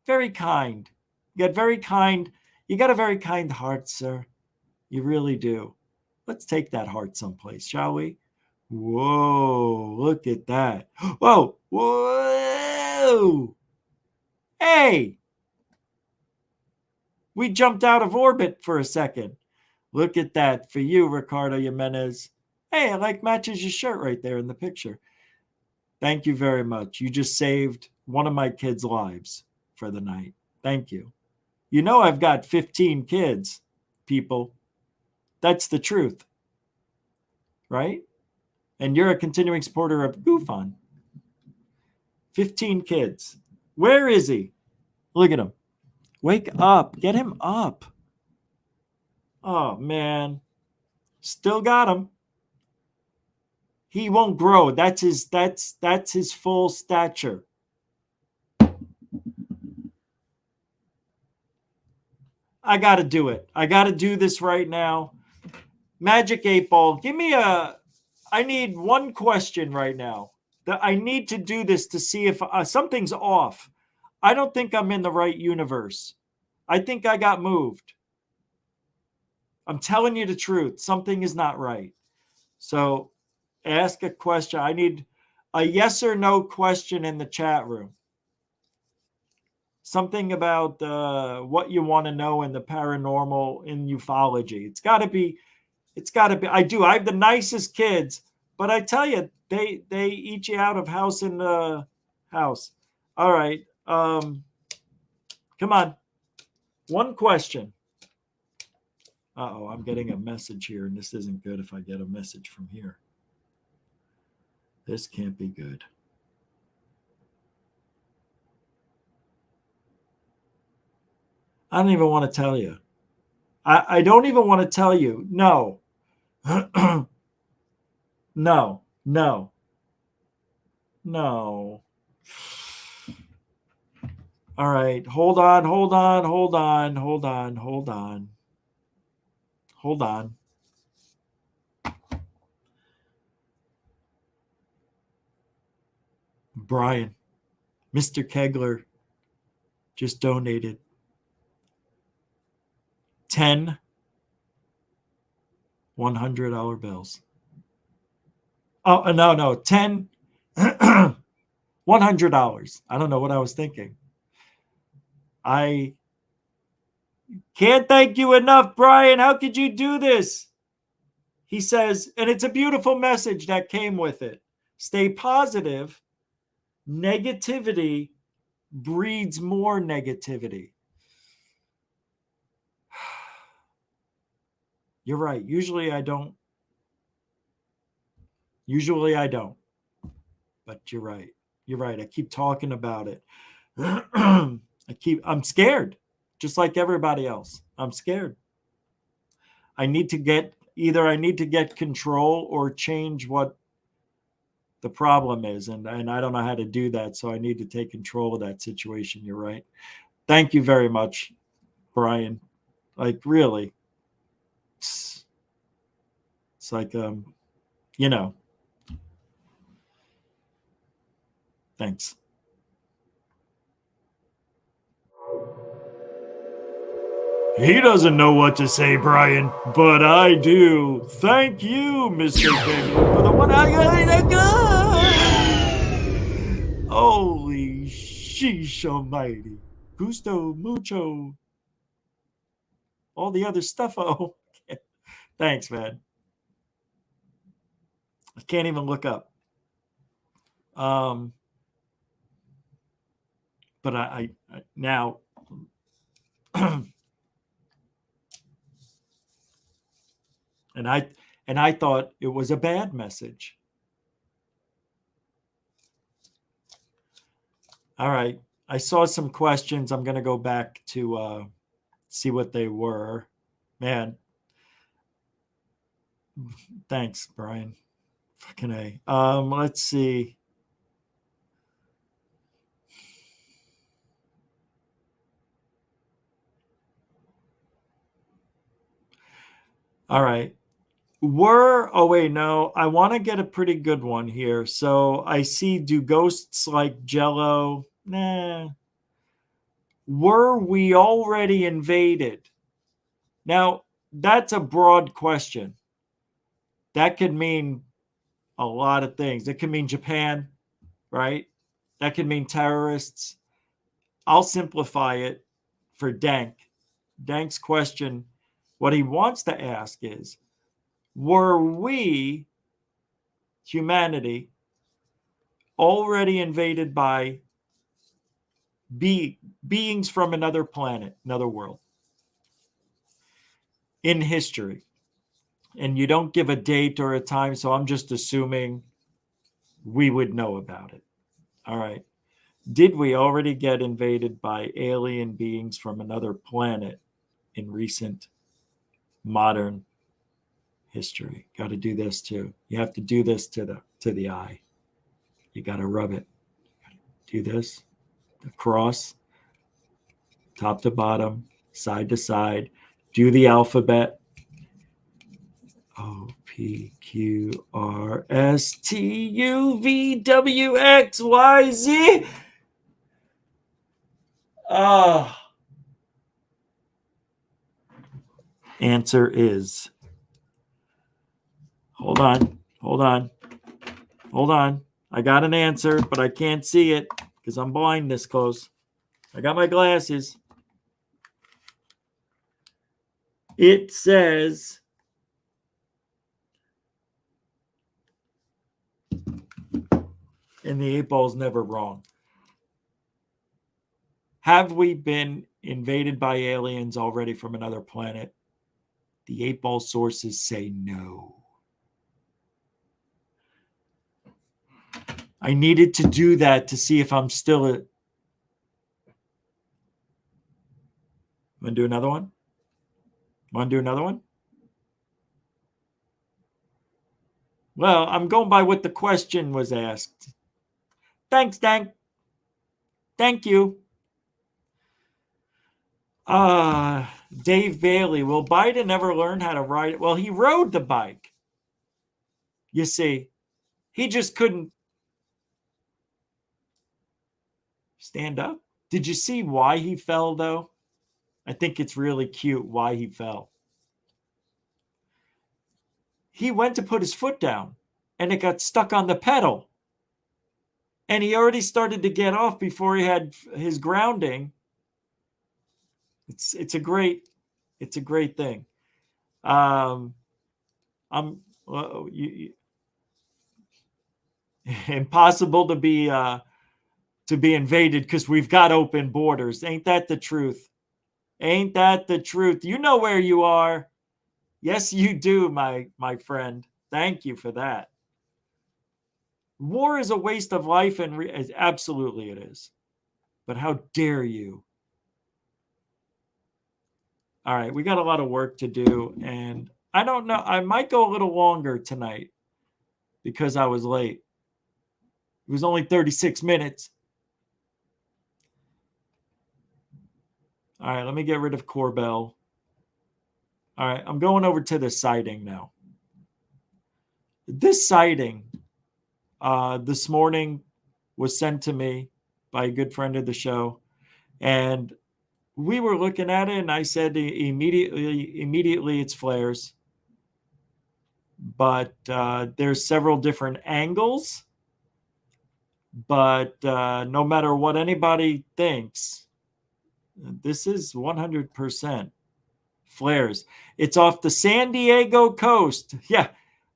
very kind. You got very kind. You got a very kind heart, sir. You really do. Let's take that heart someplace, shall we? Whoa, look at that. Whoa, whoa. Hey, we jumped out of orbit for a second. Look at that for you, Ricardo Jimenez. Hey, I like matches your shirt right there in the picture. Thank you very much. You just saved one of my kids' lives for the night. Thank you. You know I've got 15 kids, people. That's the truth. Right? And you're a continuing supporter of GoofOn. 15 kids. Where is he? Look at him. Wake up. Get him up. Oh, man. Still got him. He won't grow. That's his full stature. I got to do it. I got to do this right now. Magic 8 Ball. Give me I need one question right now. I need to do this to see if something's off. I don't think I'm in the right universe. I think I got moved. I'm telling you the truth. Something is not right. So ask a question. I need a yes or no question in the chat room. Something about what you want to know in the paranormal, in ufology. It's got to be. I have the nicest kids, but I tell you, they eat you out of house and house. All right. Come on. One question. Uh-oh, I'm getting a message here, and this isn't good if I get a message from here. This can't be good. I don't even want to tell you. I don't even want to tell you. No. No. No. No. All right. Hold on. Hold on. Hold on. Hold on. Hold on. Hold on. Brian, Mr. Kegler just donated 10 $100 bills. Oh, no. 10 $100. I don't know what I was thinking. I can't thank you enough, Brian. How could you do this? He says, and it's a beautiful message that came with it. Stay positive. Negativity breeds more negativity. You're right. Usually I don't. But you're right. You're right. I keep talking about it. I'm scared, just like everybody else. I'm scared. I need to get control or change what the problem is. And I don't know how to do that. So I need to take control of that situation. You're right. Thank you very much, Brian. Like, really. It's like, thanks. He doesn't know what to say, Brian, but I do. Thank you, Mr. Kegler, for the one. Holy sheesh almighty. Gusto mucho. All the other stuff. Oh, thanks, man. I can't even look up. But I now and I thought it was a bad message. All right. I saw some questions. I'm going to go back to see what they were. Man. Thanks, Brian. Fucking A. Let's see. All right. Oh, wait, no. I want to get a pretty good one here. So I see, do ghosts like Jello? Nah. Were we already invaded? Now, that's a broad question. That could mean a lot of things. It could mean Japan, right? That could mean terrorists. I'll simplify it for Dank. Dank's question, what he wants to ask is, were we, humanity, already invaded by beings from another planet, another world, in history? And you don't give a date or a time, so I'm just assuming we would know about it. All right. Did we already get invaded by alien beings from another planet in recent modern history? Got to do this too. You have to do this to the eye. You got to rub it. Do this across, top to bottom, side to side. Do the alphabet. O P Q R S T U V W X Y Z. Answer is. Hold on. I got an answer, but I can't see it because I'm blind this close. I got my glasses. It says and the 8-ball's never wrong. Have we been invaded by aliens already from another planet? The 8-ball sources say no. I needed to do that to see if I'm still at. Want to do another one? Want to do another one? Well, I'm going by what the question was asked. Thanks, Dank. Thank you. Dave Bailey, will Biden ever learn how to ride it? Well, he rode the bike. You see, he just couldn't stand up. Did you see why he fell, though? I think it's really cute why he fell. He went to put his foot down, and it got stuck on the pedal. And he already started to get off before he had his grounding. It's a great thing. Impossible to be invaded because we've got open borders. Ain't that the truth? Ain't that the truth? You know where you are. Yes, you do, my friend. Thank you for that. War is a waste of life, and absolutely it is. But how dare you? All right, we got a lot of work to do, and I don't know. I might go a little longer tonight because I was late. It was only 36 minutes. All right, let me get rid of Corbell. All right, I'm going over to the sighting now. This sighting this morning was sent to me by a good friend of the show, and we were looking at it, and I said immediately it's flares. But there's several different angles. But no matter what anybody thinks, this is 100% flares. It's off the San Diego coast. Yeah,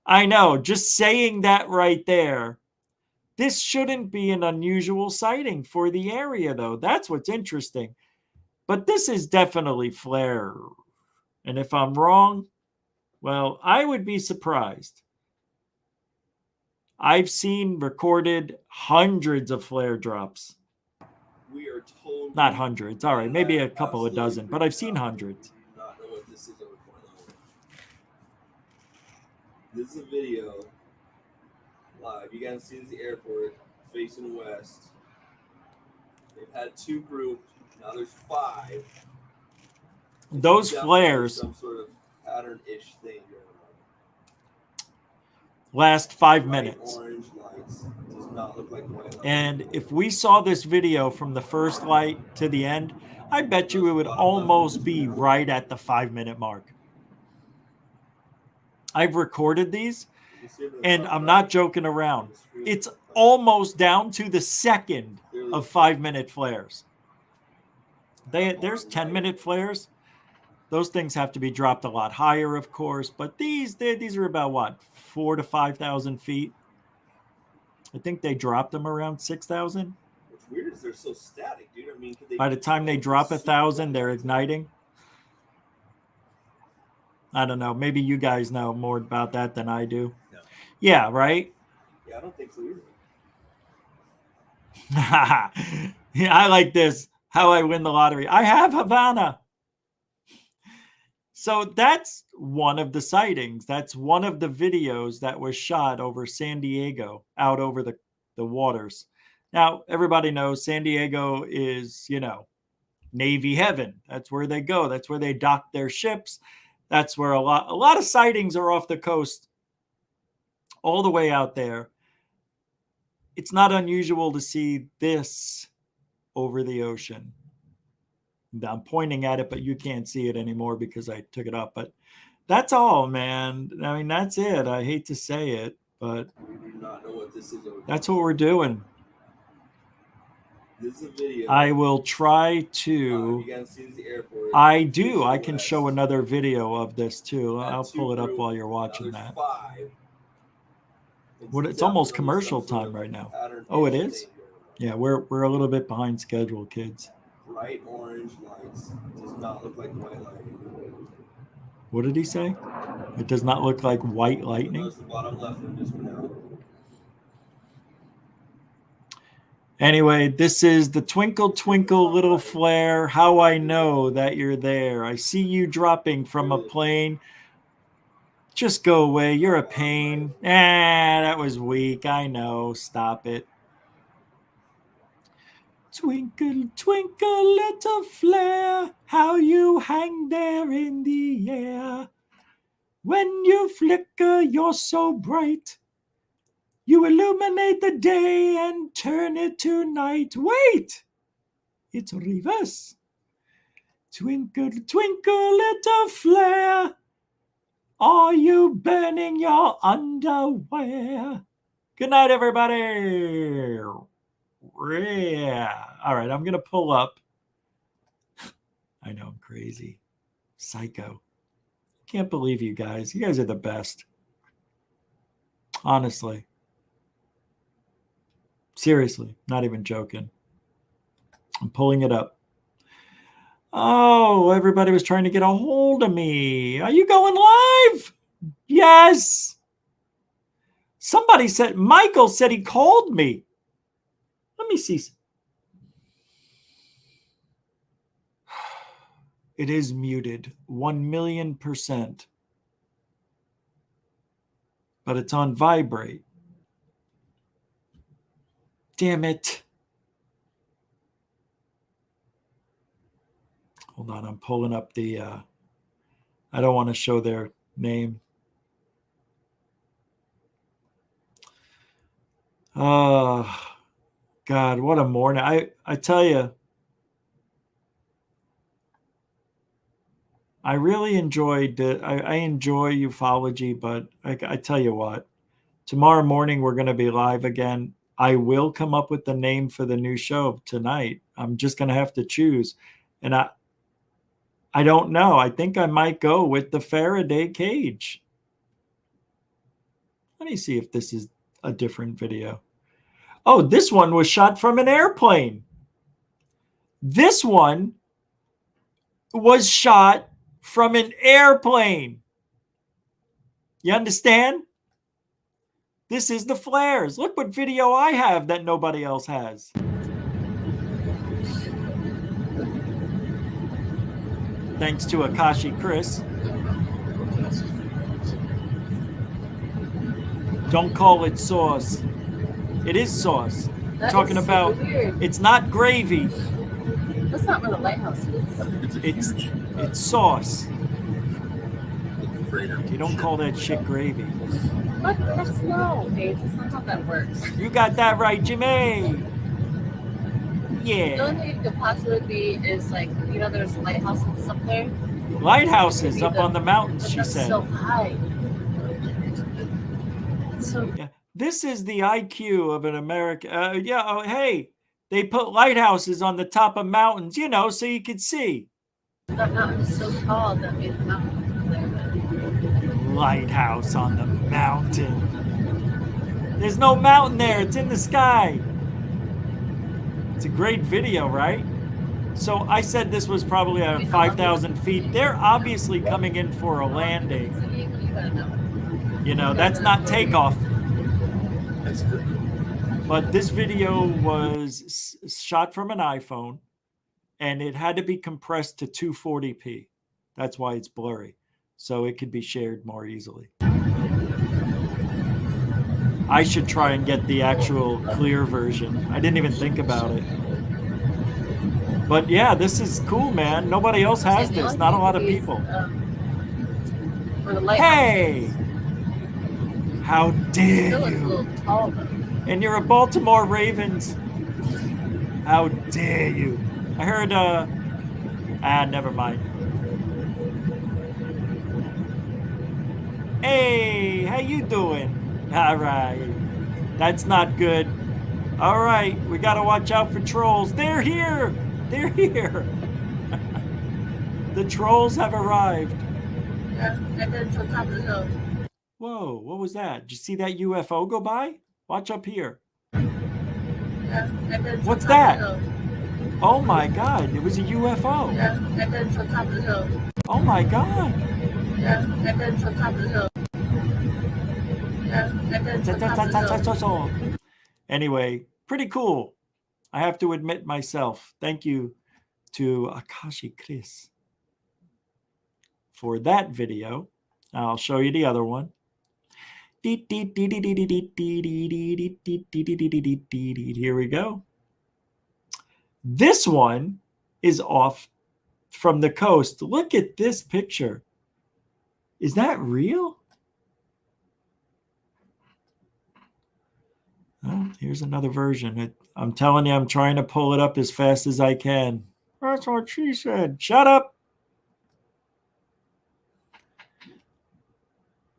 I know. Just saying that right there. This shouldn't be an unusual sighting for the area, though. That's what's interesting. But this is definitely flare. And if I'm wrong, well, I would be surprised. I've seen recorded hundreds of flare drops. We are told not hundreds. All right, maybe a couple of dozen, but I've seen hundreds. Not know what this is over point level. This is a video live. You guys see this airport facing west. They've had 2 groups. Now there's 5. Those flares. Some sort of pattern-ish thing going on. Last 5 minutes. Orange lights. Does not look like white lights. And if we saw this video from the first light to the end, I bet you it would almost be right at the 5-minute mark. I've recorded these, and I'm not joking around. It's almost down to the second of 5-minute flares. There's 10-minute flares. Those things have to be dropped a lot higher, of course, but these are about what, 4,000 to 5,000 feet. I think they dropped them around 6,000. What's weird is they're so static, dude. I mean, by the time they drop 1,000, they're igniting. I don't know. Maybe you guys know more about that than I do. No. Yeah, right? Yeah, I don't think so either. Yeah, I like this. How I win the lottery. I have Havana. So that's one of the sightings. That's one of the videos that was shot over San Diego, out over the waters. Now, everybody knows San Diego is, Navy heaven. That's where they go. That's where they dock their ships. That's where a lot of sightings are off the coast, all the way out there. It's not unusual to see this over the ocean. I'm pointing at it, but you can't see it anymore because I took it up. But that's all, man. I mean, that's it. I hate to say it, but We do not know what this is. that's what we're doing. This is a video. I will try You to. guys see this airport. I do. I facing can west. show another video of this too. Had I'll 2 pull it up groups. while you're Now watching there's that. 5. It's almost definitely commercial some sort time of right now. pattern-ish Oh, it is? thing going on. Yeah, we're a little bit behind schedule, kids. Bright orange lights. Does not look like white lighting. What did he say? It does not look like white lightning. Anyway, this is the twinkle, twinkle, little flare. How I know that you're there. I see you dropping from a plane. Just go away. You're a pain. That was weak. I know. Stop it. Twinkle, twinkle, little flare. How you hang there in the air. When you flicker, you're so bright. You illuminate the day and turn it to night. Wait! It's reverse. Twinkle, twinkle, little flare. Are you burning your underwear? Good night, everybody. Yeah. All right, I'm going to pull up. I know I'm crazy. Psycho. Can't believe you guys. You guys are the best. Honestly. Seriously, not even joking. I'm pulling it up. Oh, everybody was trying to get a hold of me. Are you going live? Yes. Somebody said, Michael said he called me. Let me see. It is muted 1,000,000%. But it's on vibrate. Damn it. Hold on, I'm pulling up the, I don't want to show their name. Oh, God, what a morning. I tell you, I really enjoyed it. I enjoy ufology, but I tell you what, tomorrow morning we're going to be live again. I will come up with the name for the new show tonight. I'm just going to have to choose. And I don't know. I think I might go with the Faraday cage. Let me see if this is a different video. Oh, this one was shot from an airplane. This one was shot from an airplane. You understand? This is the flares. Look what video I have that nobody else has. Thanks to Akashi Chris. Don't call it sauce. It is sauce. That Talking is about weird. It's not gravy. That's not where the lighthouse is. It's sauce. You don't call that shit gravy. What? That's no, Paige. That's not how that works. You got that right, Jimmy. Yeah. The only thing it could possibly be is like, you know, there's lighthouses up there. Lighthouses up on the mountains, But she that's said. so high. So Yeah. This is the IQ of an American. Hey, they put lighthouses on the top of mountains, you know, so you could see. that mountain is so tall that made the mountain there. Lighthouse on the mountain. There's no mountain there. It's in the sky. It's a great video, right? So I said this was probably at 5,000 feet. They're obviously coming in for a landing. You know, that's not takeoff. But this video was shot from an iPhone, and it had to be compressed to 240p. That's why it's blurry, so it could be shared more easily. I should try and get the actual clear version. I didn't even think about it. But yeah, this is cool, man. Nobody else has this. Not a lot of people. Hey! How dare you? And you're a Baltimore Ravens. How dare you? I heard, never mind. Hey, how you doing? All right. That's not good. All right, we got to watch out for trolls. They're here. They're here. The trolls have arrived. Whoa, what was that? Did you see that UFO go by? Watch up here. What's that? Oh my God, it was a UFO. Oh my God. Yeah, and then sometimes the hill. Yeah, and then sometimes the hill. Anyway, pretty cool. I have to admit myself. Thank you to Akashi Chris for that video. I'll show you the other one. Here we go. This one is off from the coast. Look at this picture. Is that real? Oh, here's another version. I'm telling you, I'm trying to pull it up as fast as I can. That's what she said. Shut up.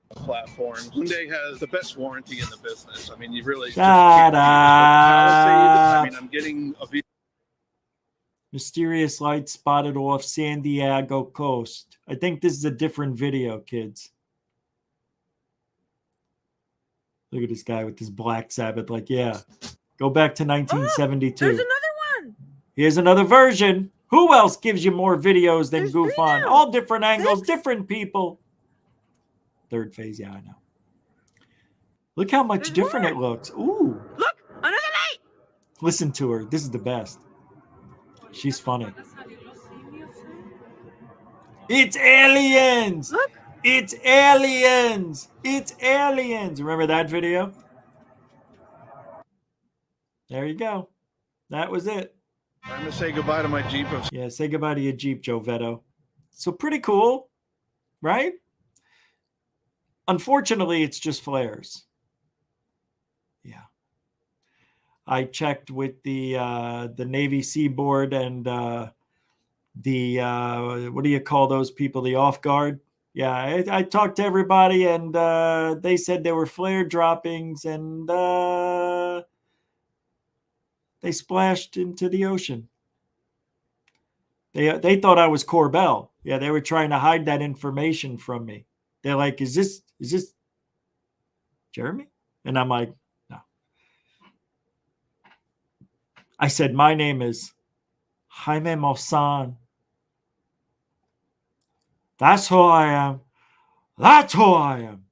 Platforms. Hyundai has the best warranty in the business. I mean, you really Shut up. I mean, I'm getting a Mysterious light spotted off San Diego coast. I think this is a different video, kids. Look at this guy with his Black Sabbath. Like, yeah, go back to 1972. There's another one. Here's another version. Who else gives you more videos than Goof On? All different angles, different people. Third phase, yeah, I know. Look how much different it looks. Ooh. Look, another light. Listen to her. This is the best. She's funny. It's aliens. Look. It's aliens. It's aliens. Remember that video? There you go. That was it. I'm going to say goodbye to my Jeep. Yeah, say goodbye to your Jeep, Joe Vetto. So pretty cool, right? Unfortunately, it's just flares. Yeah. I checked with the Navy Seaboard and the what do you call those people? The off guard. Yeah, I talked to everybody, and they said there were flare droppings, and they splashed into the ocean. They thought I was Corbell. Yeah, they were trying to hide that information from me. They're like, is this Jeremy? And I'm like, no. I said, my name is Jaime Maussan. That's who I am. That's who I am.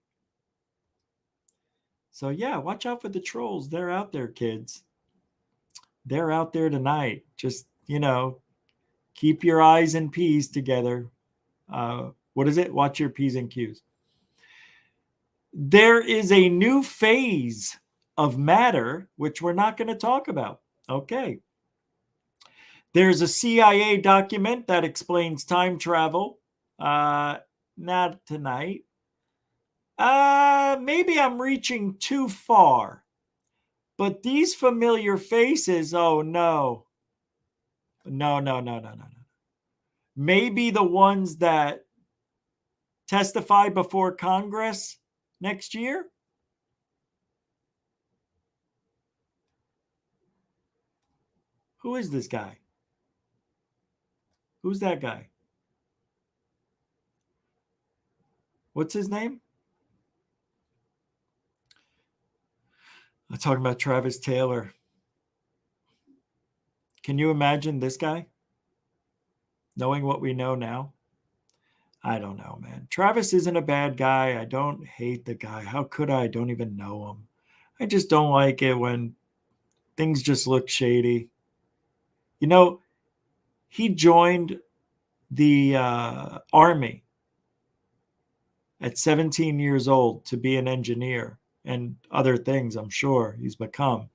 So yeah, watch out for the trolls. They're out there, kids. They're out there tonight. Just, keep your I's and P's together. What is it? Watch your P's and Q's. There is a new phase of matter, which we're not going to talk about. Okay. There's a CIA document that explains time travel. Not tonight. Maybe I'm reaching too far. But these familiar faces, oh no. No. Maybe the ones that testify before Congress next year? Who is this guy? Who's that guy? What's his name? I'm talking about Travis Taylor. Can you imagine this guy? Knowing what we know now? I don't know, man. Travis isn't a bad guy. I don't hate the guy. How could I? I don't even know him. I just don't like it when things just look shady. He joined the Army at 17 years old to be an engineer and other things, I'm sure he's become.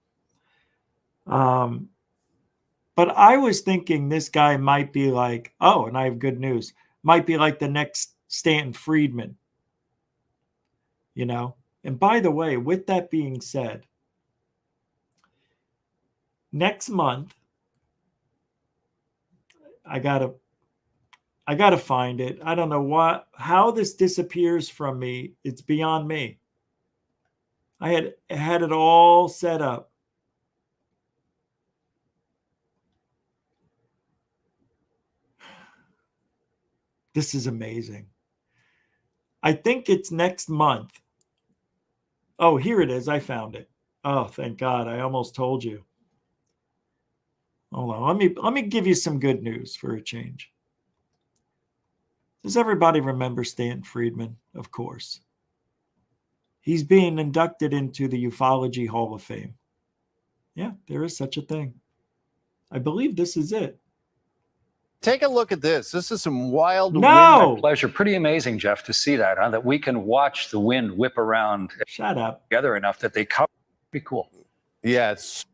But I was thinking this guy might be like, oh, and I have good news, might be like the next Stanton Friedman. And by the way, with that being said, next month, I gotta find it. I don't know how this disappears from me. It's beyond me. I had it all set up. This is amazing. I think it's next month. Oh, here it is. I found it. Oh, thank God. I almost told you. Hold on. Let me give you some good news for a change. Does everybody remember Stanton Friedman? Of course. He's being inducted into the Ufology Hall of Fame. Yeah, there is such a thing. I believe this is it. Take a look at this. This is some wild No! wind. My pleasure. Pretty amazing, Jeff, to see that, huh? That we can watch the wind whip around. Shut up. Together enough that they cover. Pretty cool. Yeah, it's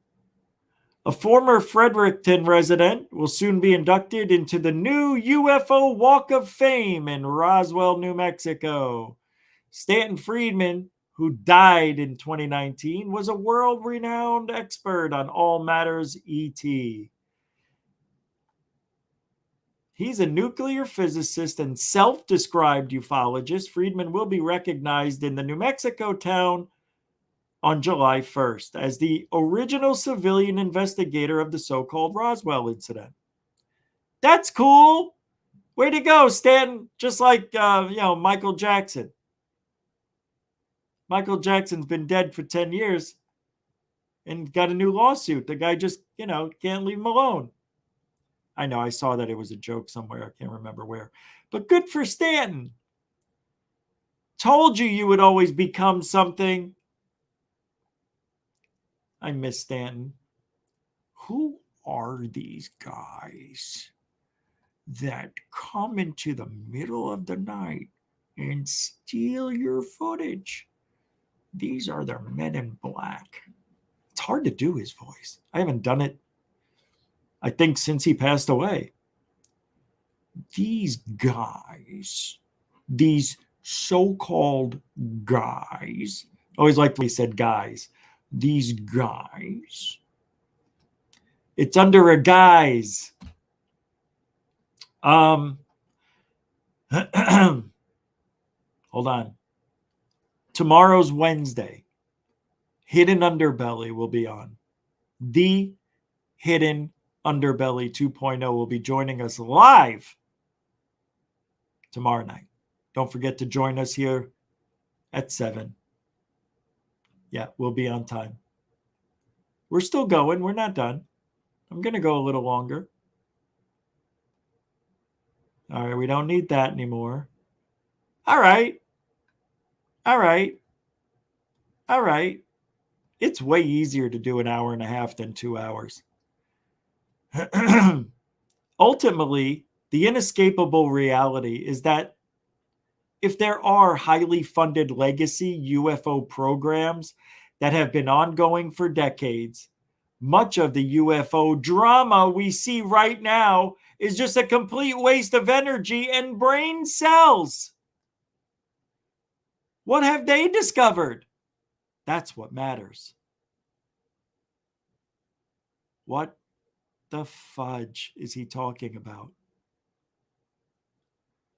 a former Fredericton resident will soon be inducted into the new UFO Walk of Fame in Roswell, New Mexico. Stanton Friedman, who died in 2019, was a world-renowned expert on all matters ET. He's a nuclear physicist and self-described ufologist. Friedman will be recognized in the New Mexico town on July 1st as the original civilian investigator of the so-called Roswell incident. That's cool. Way to go, Stanton. Just like, Michael Jackson. Michael Jackson's been dead for 10 years and got a new lawsuit. The guy just, can't leave him alone. I know, I saw that it was a joke somewhere. I can't remember where. But good for Stanton. Told you would always become something. I miss Stanton. Who are these guys that come into the middle of the night and steal your footage? These are the men in black. It's hard to do his voice. I haven't done it, I think, since he passed away. These guys, these so-called guys, always liked when he said guys. These guys. It's under a guise. Hold on. Tomorrow's Wednesday. Hidden Underbelly will be on. The Hidden Underbelly 2.0 will be joining us live tomorrow night. Don't forget to join us here at 7. Yeah, we'll be on time. We're still going. We're not done. I'm going to go a little longer. All right, we don't need that anymore. All right. All right. All right. It's way easier to do an hour and a half than 2 hours. Ultimately, the inescapable reality is that if there are highly funded legacy UFO programs that have been ongoing for decades, much of the UFO drama we see right now is just a complete waste of energy and brain cells. What have they discovered? That's what matters. What the fudge is he talking about?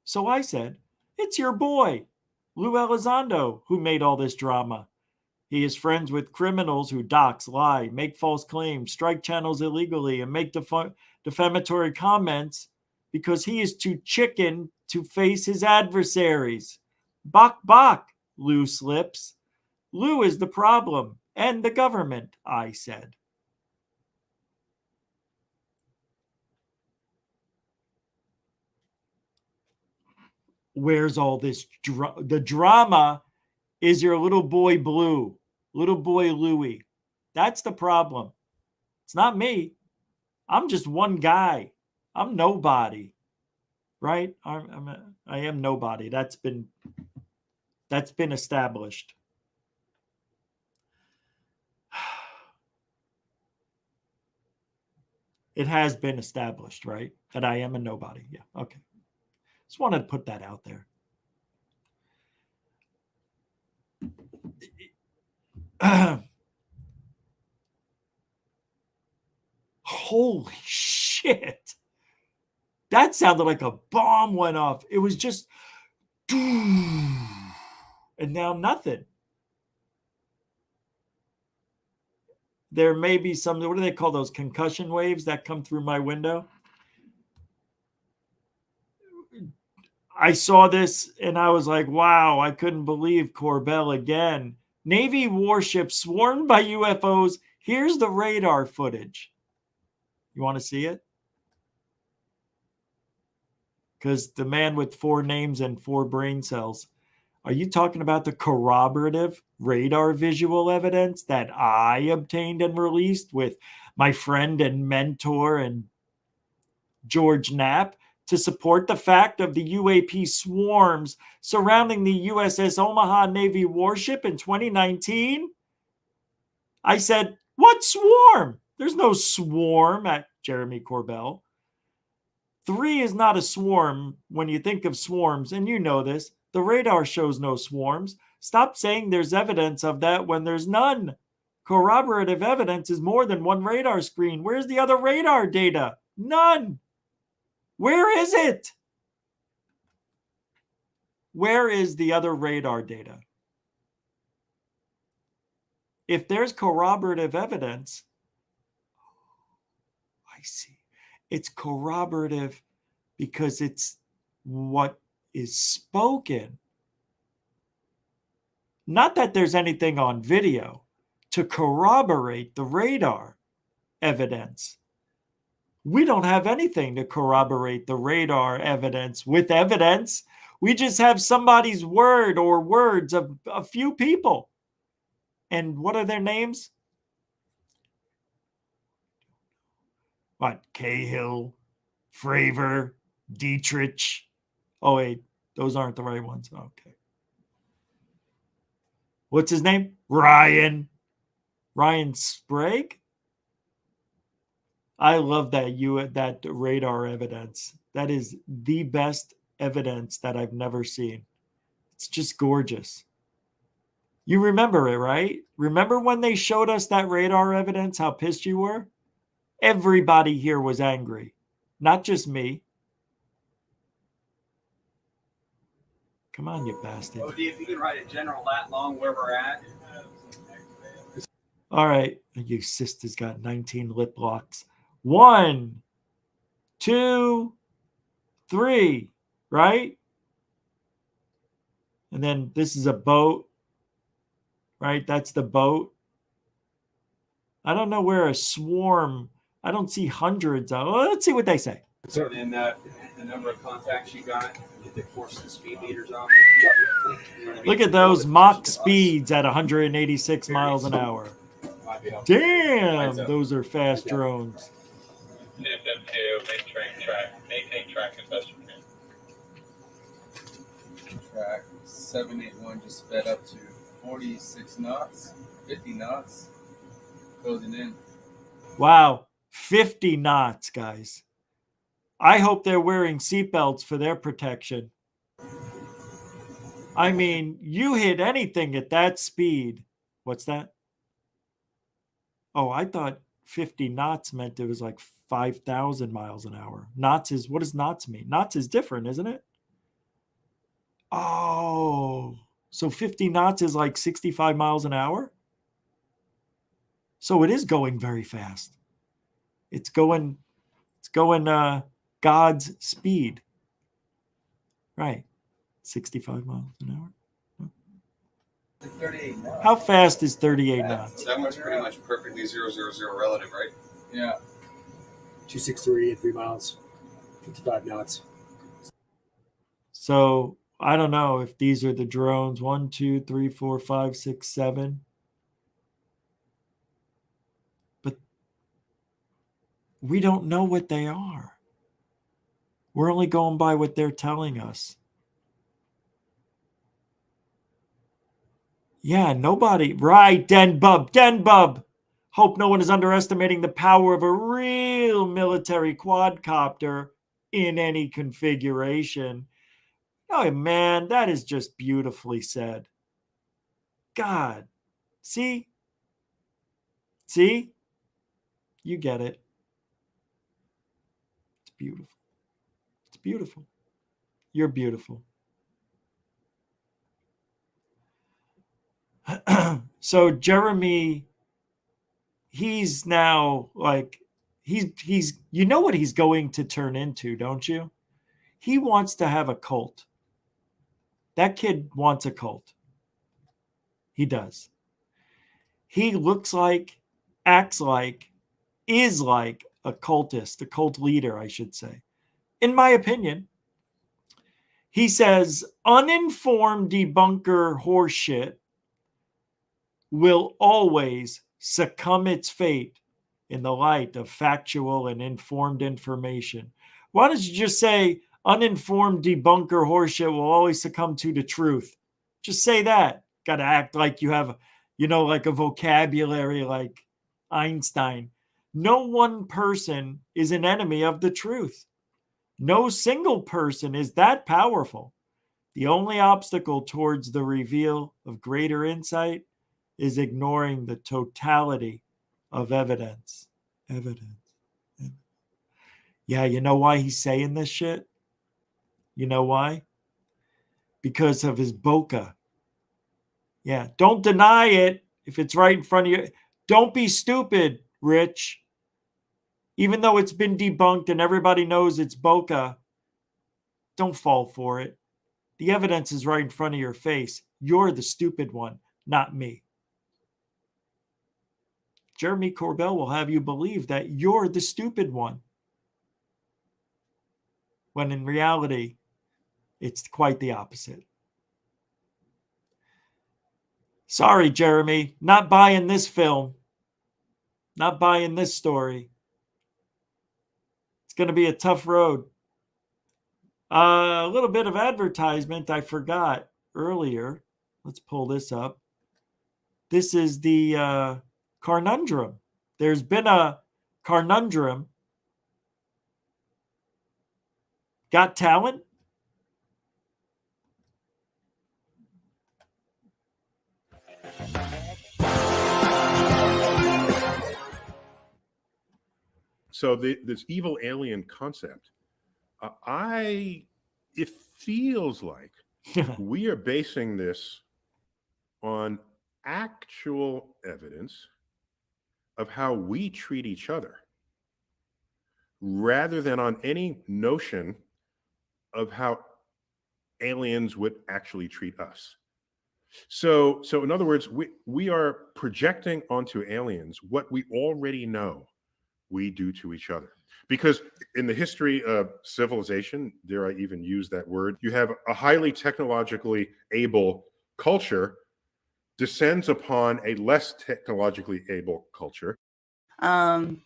So I said, it's your boy, Lou Elizondo, who made all this drama. He is friends with criminals who dox, lie, make false claims, strike channels illegally, and make defamatory comments because he is too chicken to face his adversaries. Bok bok, Lou slips. Lou is the problem, and the government, I said. Where's all this? The drama is your little boy Blue, little boy Louie. That's the problem. It's not me. I'm just one guy. I'm nobody, right? I am nobody. That's been established. It has been established, right? That I am a nobody. Yeah. Okay. Just wanted to put that out there. Holy shit. That sounded like a bomb went off. It was just, and now nothing. There may be some, what do they call those, concussion waves that come through my window? I saw this and I was like, wow, I couldn't believe Corbell again. Navy warship swarmed by UFOs. Here's the radar footage. You want to see it? because the man with 4 names and 4 brain cells. Are you talking about the corroborative radar visual evidence that I obtained and released with my friend and mentor and George Knapp to support the fact of the UAP swarms surrounding the USS Omaha Navy warship in 2019? I said, what swarm? There's no swarm at Jeremy Corbell. 3 is not a swarm when you think of swarms, and you know this. The radar shows no swarms. Stop saying there's evidence of that when there's none. Corroborative evidence is more than one radar screen. Where's the other radar data? None. Where is it? Where is the other radar data? If there's corroborative evidence, I see. It's corroborative because it's what is spoken. Not that there's anything on video to corroborate the radar evidence. We don't have anything to corroborate the radar evidence with evidence. We just have somebody's word or words of a few people. And what are their names? What? Cahill, Fravor, Dietrich. Oh, wait, those aren't the right ones. Okay. What's his name? Ryan Sprague? I love that radar evidence. That is the best evidence that I've never seen. It's just gorgeous. You remember it, right? Remember when they showed us that radar evidence, how pissed you were? Everybody here was angry, not just me. Come on, you bastard. OD, if you can write a general that long where we're at. All right. Your sister's got 19 lip locks. 1, 2, 3, right? And then this is a boat, right? That's the boat. I don't know where a swarm, I don't see hundreds of. Well, let's see what they say. So then the number of contacts you got, get the course and speed meters off. Look at those Mach speeds at 186 miles an hour. Damn, those are fast drones. Maintain track as best you can. Track 781 just sped up to 46 knots, 50 knots, closing in. Wow, 50 knots, guys. I hope they're wearing seatbelts for their protection. I mean, you hit anything at that speed. What's that? Oh, I thought 50 knots meant it was like 5,000 miles an hour. Knots is, what does knots mean? Knots is different, isn't it? Oh, so 50 knots is like 65 miles an hour? So it is going very fast. It's going God's speed. Right. 65 miles an hour. How fast is 38 knots? That one's pretty much perfectly 000 relative, right? Yeah. 263 at 3 miles, 55 knots. So I don't know if these are the drones. 1, 2, 3, 4, 5, 6, 7. But we don't know what they are. We're only going by what they're telling us. Yeah, nobody. Right, Denbub. Hope no one is underestimating the power of a real military quadcopter in any configuration. Oh, man, that is just beautifully said. God. See? You get it. It's beautiful. It's beautiful. You're beautiful. So Jeremy, he's now like, he's you know what he's going to turn into, don't you? He wants to have a cult. That kid wants a cult. He does. He looks like, acts like, is like a cultist, a cult leader, I should say. In my opinion, He says, uninformed debunker horseshit will always succumb its fate in the light of factual and informed information. Why don't you just say uninformed debunker horseshit will always succumb to the truth? Just say that. Got to act like you have, like a vocabulary like Einstein. No one person is an enemy of the truth. No single person is that powerful. The only obstacle towards the reveal of greater insight is ignoring the totality of evidence. Yeah, you know why he's saying this shit? You know why? Because of his bokeh. Yeah, don't deny it if it's right in front of you. Don't be stupid, Rich. Even though it's been debunked and everybody knows it's bokeh, don't fall for it. The evidence is right in front of your face. You're the stupid one, not me. Jeremy Corbell will have you believe that you're the stupid one, when in reality, it's quite the opposite. Sorry, Jeremy, not buying this film. Not buying this story. It's going to be a tough road. A little bit of advertisement I forgot earlier. Let's pull this up. This is the Carnundrum. There's been a Carnundrum. Got Talent? So this evil alien concept, it feels like we are basing this on actual evidence of how we treat each other, rather than on any notion of how aliens would actually treat us. So in other words, we are projecting onto aliens what we already know we do to each other. Because in the history of civilization, dare I even use that word, you have a highly technologically able culture descends upon a less technologically able culture. You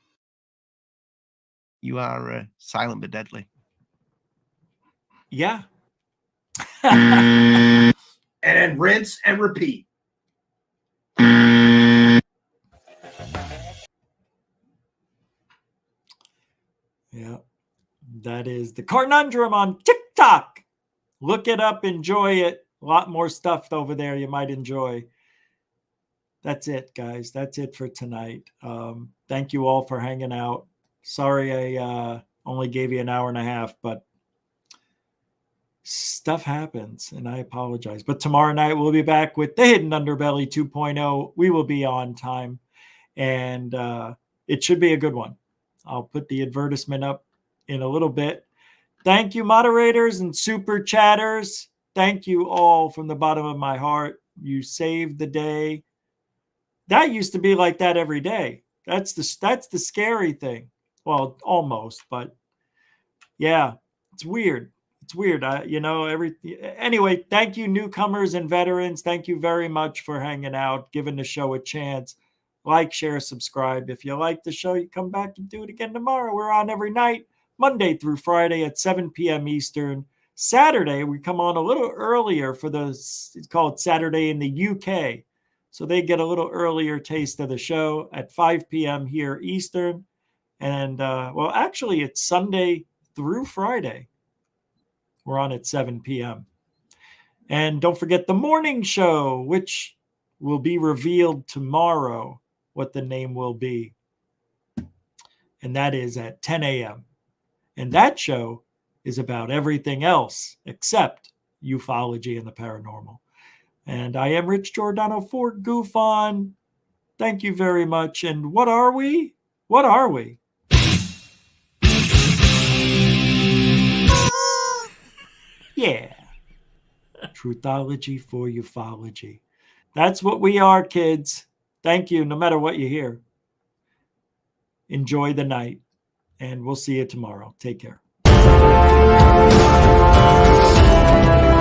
are silent but deadly. Yeah. And then rinse and repeat. Yeah, that is the Carnundrum on TikTok. Look it up, enjoy it. A lot more stuff over there you might enjoy. That's it, guys. That's it for tonight. Thank you all for hanging out. Sorry I only gave you an hour and a half, but stuff happens, and I apologize. But tomorrow night we'll be back with the Hidden Underbelly 2.0. We will be on time, and it should be a good one. I'll put the advertisement up in a little bit. Thank you, moderators and super chatters. Thank you all from the bottom of my heart. You saved the day. That used to be like that every day. That's the scary thing. Well, almost, but yeah, it's weird. It's weird. Anyway, thank you, newcomers and veterans. Thank you very much for hanging out, giving the show a chance. Like, share, subscribe. If you like the show, you come back and do it again tomorrow. We're on every night, Monday through Friday at 7 p.m. Eastern. Saturday, we come on a little earlier for it's called Saturday in the UK. So they get a little earlier taste of the show at 5 p.m. here Eastern. And, actually, it's Sunday through Friday. We're on at 7 p.m. And don't forget the morning show, which will be revealed tomorrow what the name will be. And that is at 10 a.m. And that show is about everything else except ufology and the paranormal. And I am Rich Giordano for Goof On. Thank you very much. And what are we? What are we? Yeah. Truthology for ufology. That's what we are, kids. Thank you, no matter what you hear. Enjoy the night, and we'll see you tomorrow. Take care. Bye.